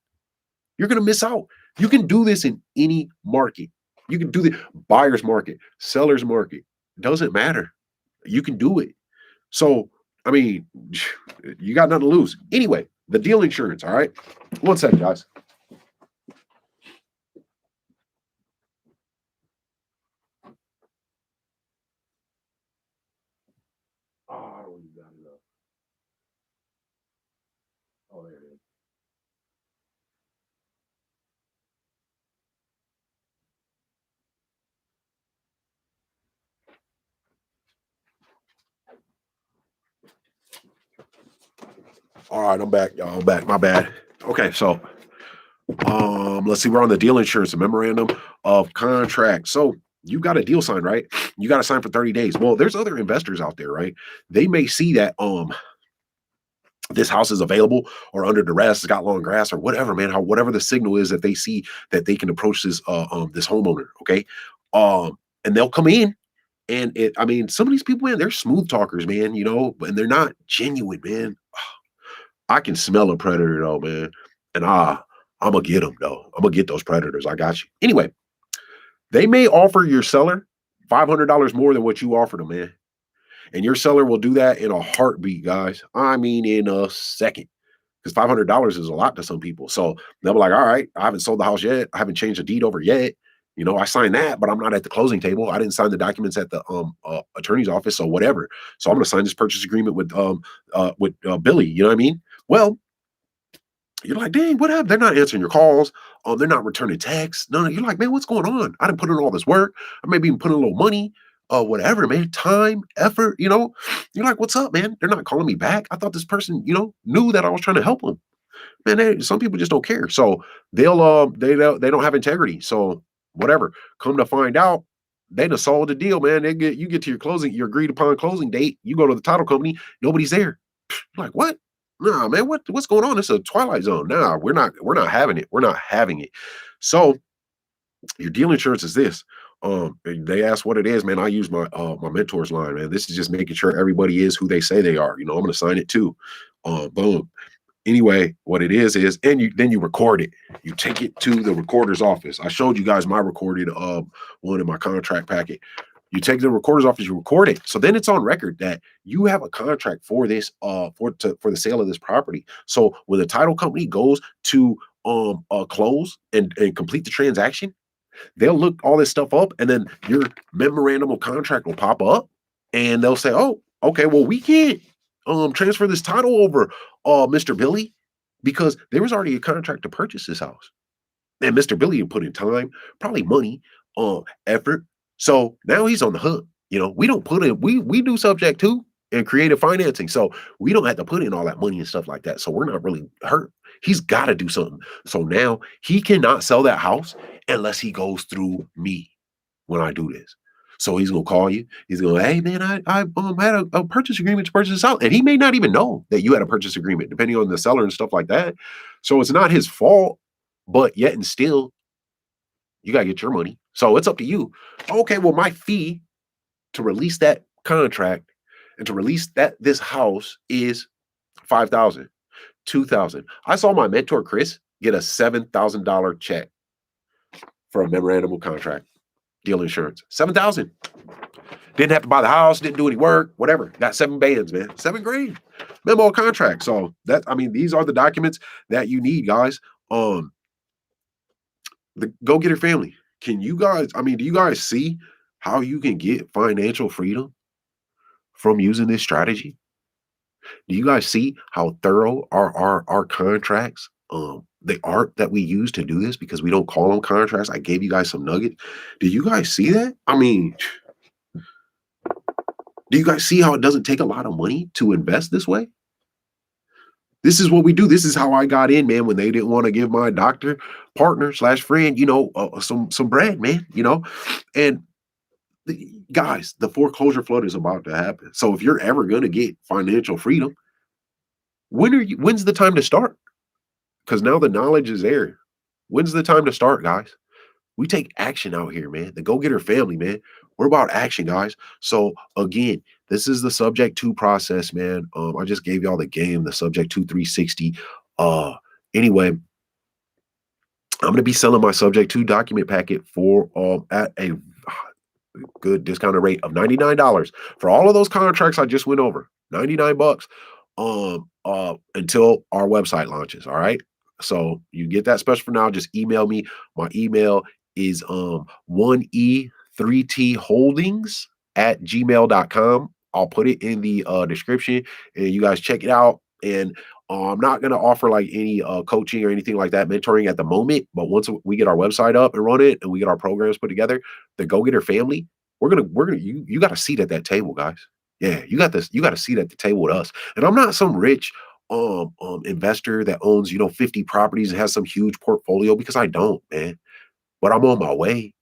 You're going to miss out. You can do this in any market. You can do the buyer's market, seller's market. Doesn't matter. You can do it. So, I mean, you got nothing to lose. Anyway, the deal insurance. All right. One second, guys. Oh, I don't even got it up. Oh, there it is. All right, I'm back, y'all. I'm back. My bad. Okay, so let's see. We're on the deal insurance, a memorandum of contract. So you got a deal signed, right? You got to sign for 30 days. Well, there's other investors out there, right? They may see that this house is available or under duress, it's got long grass or whatever, man. How whatever the signal is that they see that they can approach this homeowner, okay? And they'll come in and I mean, some of these people, man, they're smooth talkers, man, and they're not genuine, man. I can smell a predator though, man. And I'm gonna get them though. I'm gonna get those predators. I got you. Anyway, they may offer your seller $500 more than what you offered them, man. And your seller will do that in a heartbeat, guys. I mean, in a second. Because $500 is a lot to some people. So they'll be like, all right, I haven't sold the house yet. I haven't changed the deed over yet. I signed that, but I'm not at the closing table. I didn't sign the documents at the attorney's office, so whatever. So I'm going to sign this purchase agreement with Billy. You know what I mean? Well, you're like, dang, what happened? They're not answering your calls. They're not returning texts. No, you're like, man, what's going on? I didn't put in all this work. I maybe even put in a little money, whatever, man, time, effort. You're like, what's up, man? They're not calling me back. I thought this person, knew that I was trying to help them. Man, some people just don't care. So they don't have integrity. So whatever. Come to find out, they done sold the deal, man. You get to your agreed upon closing date. You go to the title company, nobody's there. You're like, what? Nah, man, what's going on? It's a twilight zone. Nah, we're not having it. We're not having it. So your deal insurance is this. They ask what it is, man. I use my mentor's line, man. This is just making sure everybody is who they say they are. I'm gonna sign it too. Boom. Anyway, what it is, and then you record it. You take it to the recorder's office. I showed you guys my recorded one in my contract packet. You take the recorder's office, you record it. So then it's on record that you have a contract for this for the sale of this property. So when the title company goes to close and complete the transaction, they'll look all this stuff up, and then your memorandum of contract will pop up, and they'll say, "Oh, okay, well, we can't transfer this title over, Mr. Billy, because there was already a contract to purchase this house." And Mr. Billy had put in time, probably money, effort. So now he's on the hook. We don't put in, we do subject to and creative financing. So we don't have to put in all that money and stuff like that. So we're not really hurt. He's got to do something. So now he cannot sell that house unless he goes through me when I do this. So he's gonna call you. He's going, hey man, I had a purchase agreement to purchase this house, and he may not even know that you had a purchase agreement, depending on the seller and stuff like that. So it's not his fault, but yet and still, you gotta get your money. So it's up to you. Okay, well, my fee to release that contract and to release this house is 5,000, 2,000. I saw my mentor Chris get a $7,000 check for a memorandum of contract, deal insurance. 7,000. Didn't have to buy the house, didn't do any work, whatever. Got 7 bands, man. 7 grand. Memo of contract. So these are the documents that you need, guys. The go-getter family. Do you guys see how you can get financial freedom from using this strategy? Do you guys see how thorough our contracts, the art that we use to do this, because we don't call them contracts? I gave you guys some nuggets. Do you guys see that? Do you guys see how it doesn't take a lot of money to invest this way? This is what we do. This is how I got in, man, when they didn't want to give my doctor partner slash friend, some bread, man, and guys, the foreclosure flood is about to happen. So if you're ever going to get financial freedom, when's the time to start? Because now the knowledge is there. When's the time to start, guys? We take action out here, man. The go-getter family, man. We're about action, guys. So again, this is the subject to process, man. I just gave y'all the game, the subject to 360. Uh, anyway, I'm going to be selling my subject to document packet for at a good discounted rate of $99 for all of those contracts I just went over. 99 bucks until our website launches. All right. So you get that special for now. Just email me. My email is 1e3t holdings at gmail.com. I'll put it in the description and you guys check it out. And I'm not going to offer like any coaching or anything like that, mentoring at the moment. But once we get our website up and run it and we get our programs put together, the Go Getter family, we're gonna you got a seat at that table, guys. Yeah, you got this. You got a seat at the table with us. And I'm not some rich investor that owns 50 properties and has some huge portfolio because I don't, man. But I'm on my way,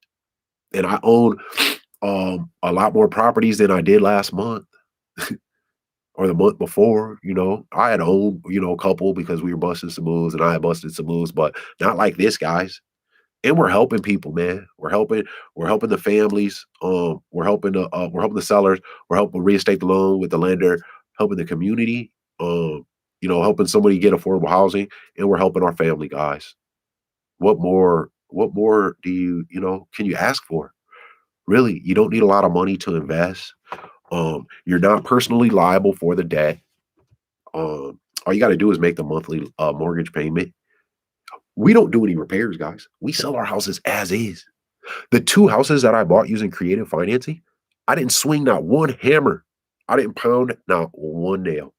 and I own a lot more properties than I did last month or the month before. I had owned a couple because we were busting some moves, and I had busted some moves, but not like this, guys. And we're helping people, man. We're helping the families. We're helping the sellers. We're helping reinstate the loan with the lender, helping the community, helping somebody get affordable housing, and we're helping our family, guys. What more do can you ask for? Really, you don't need a lot of money to invest. You're not personally liable for the debt. All you got to do is make the monthly mortgage payment. We don't do any repairs, guys. We sell our houses as is. The two houses that I bought using creative financing, I didn't swing not one hammer. I didn't pound not one nail.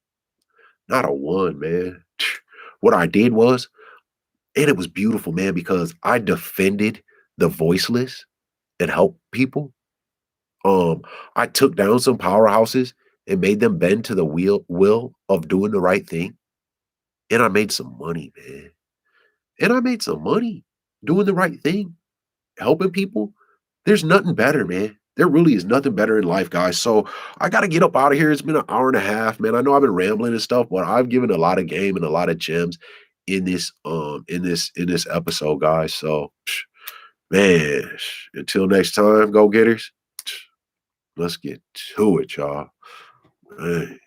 Not a one, man. What I did was, and it was beautiful, man, because I defended the voiceless and helped people. Um, I took down some powerhouses and made them bend to the will of doing the right thing. And I made some money, man. And I made some money doing the right thing, helping people. There's nothing better, man. There really is nothing better in life, guys. So I got to get up out of here. It's been an hour and a half, man. I know I've been rambling and stuff, but I've given a lot of game and a lot of gems in this episode, guys. So man, until next time, go getters. Let's get to it, y'all. Man.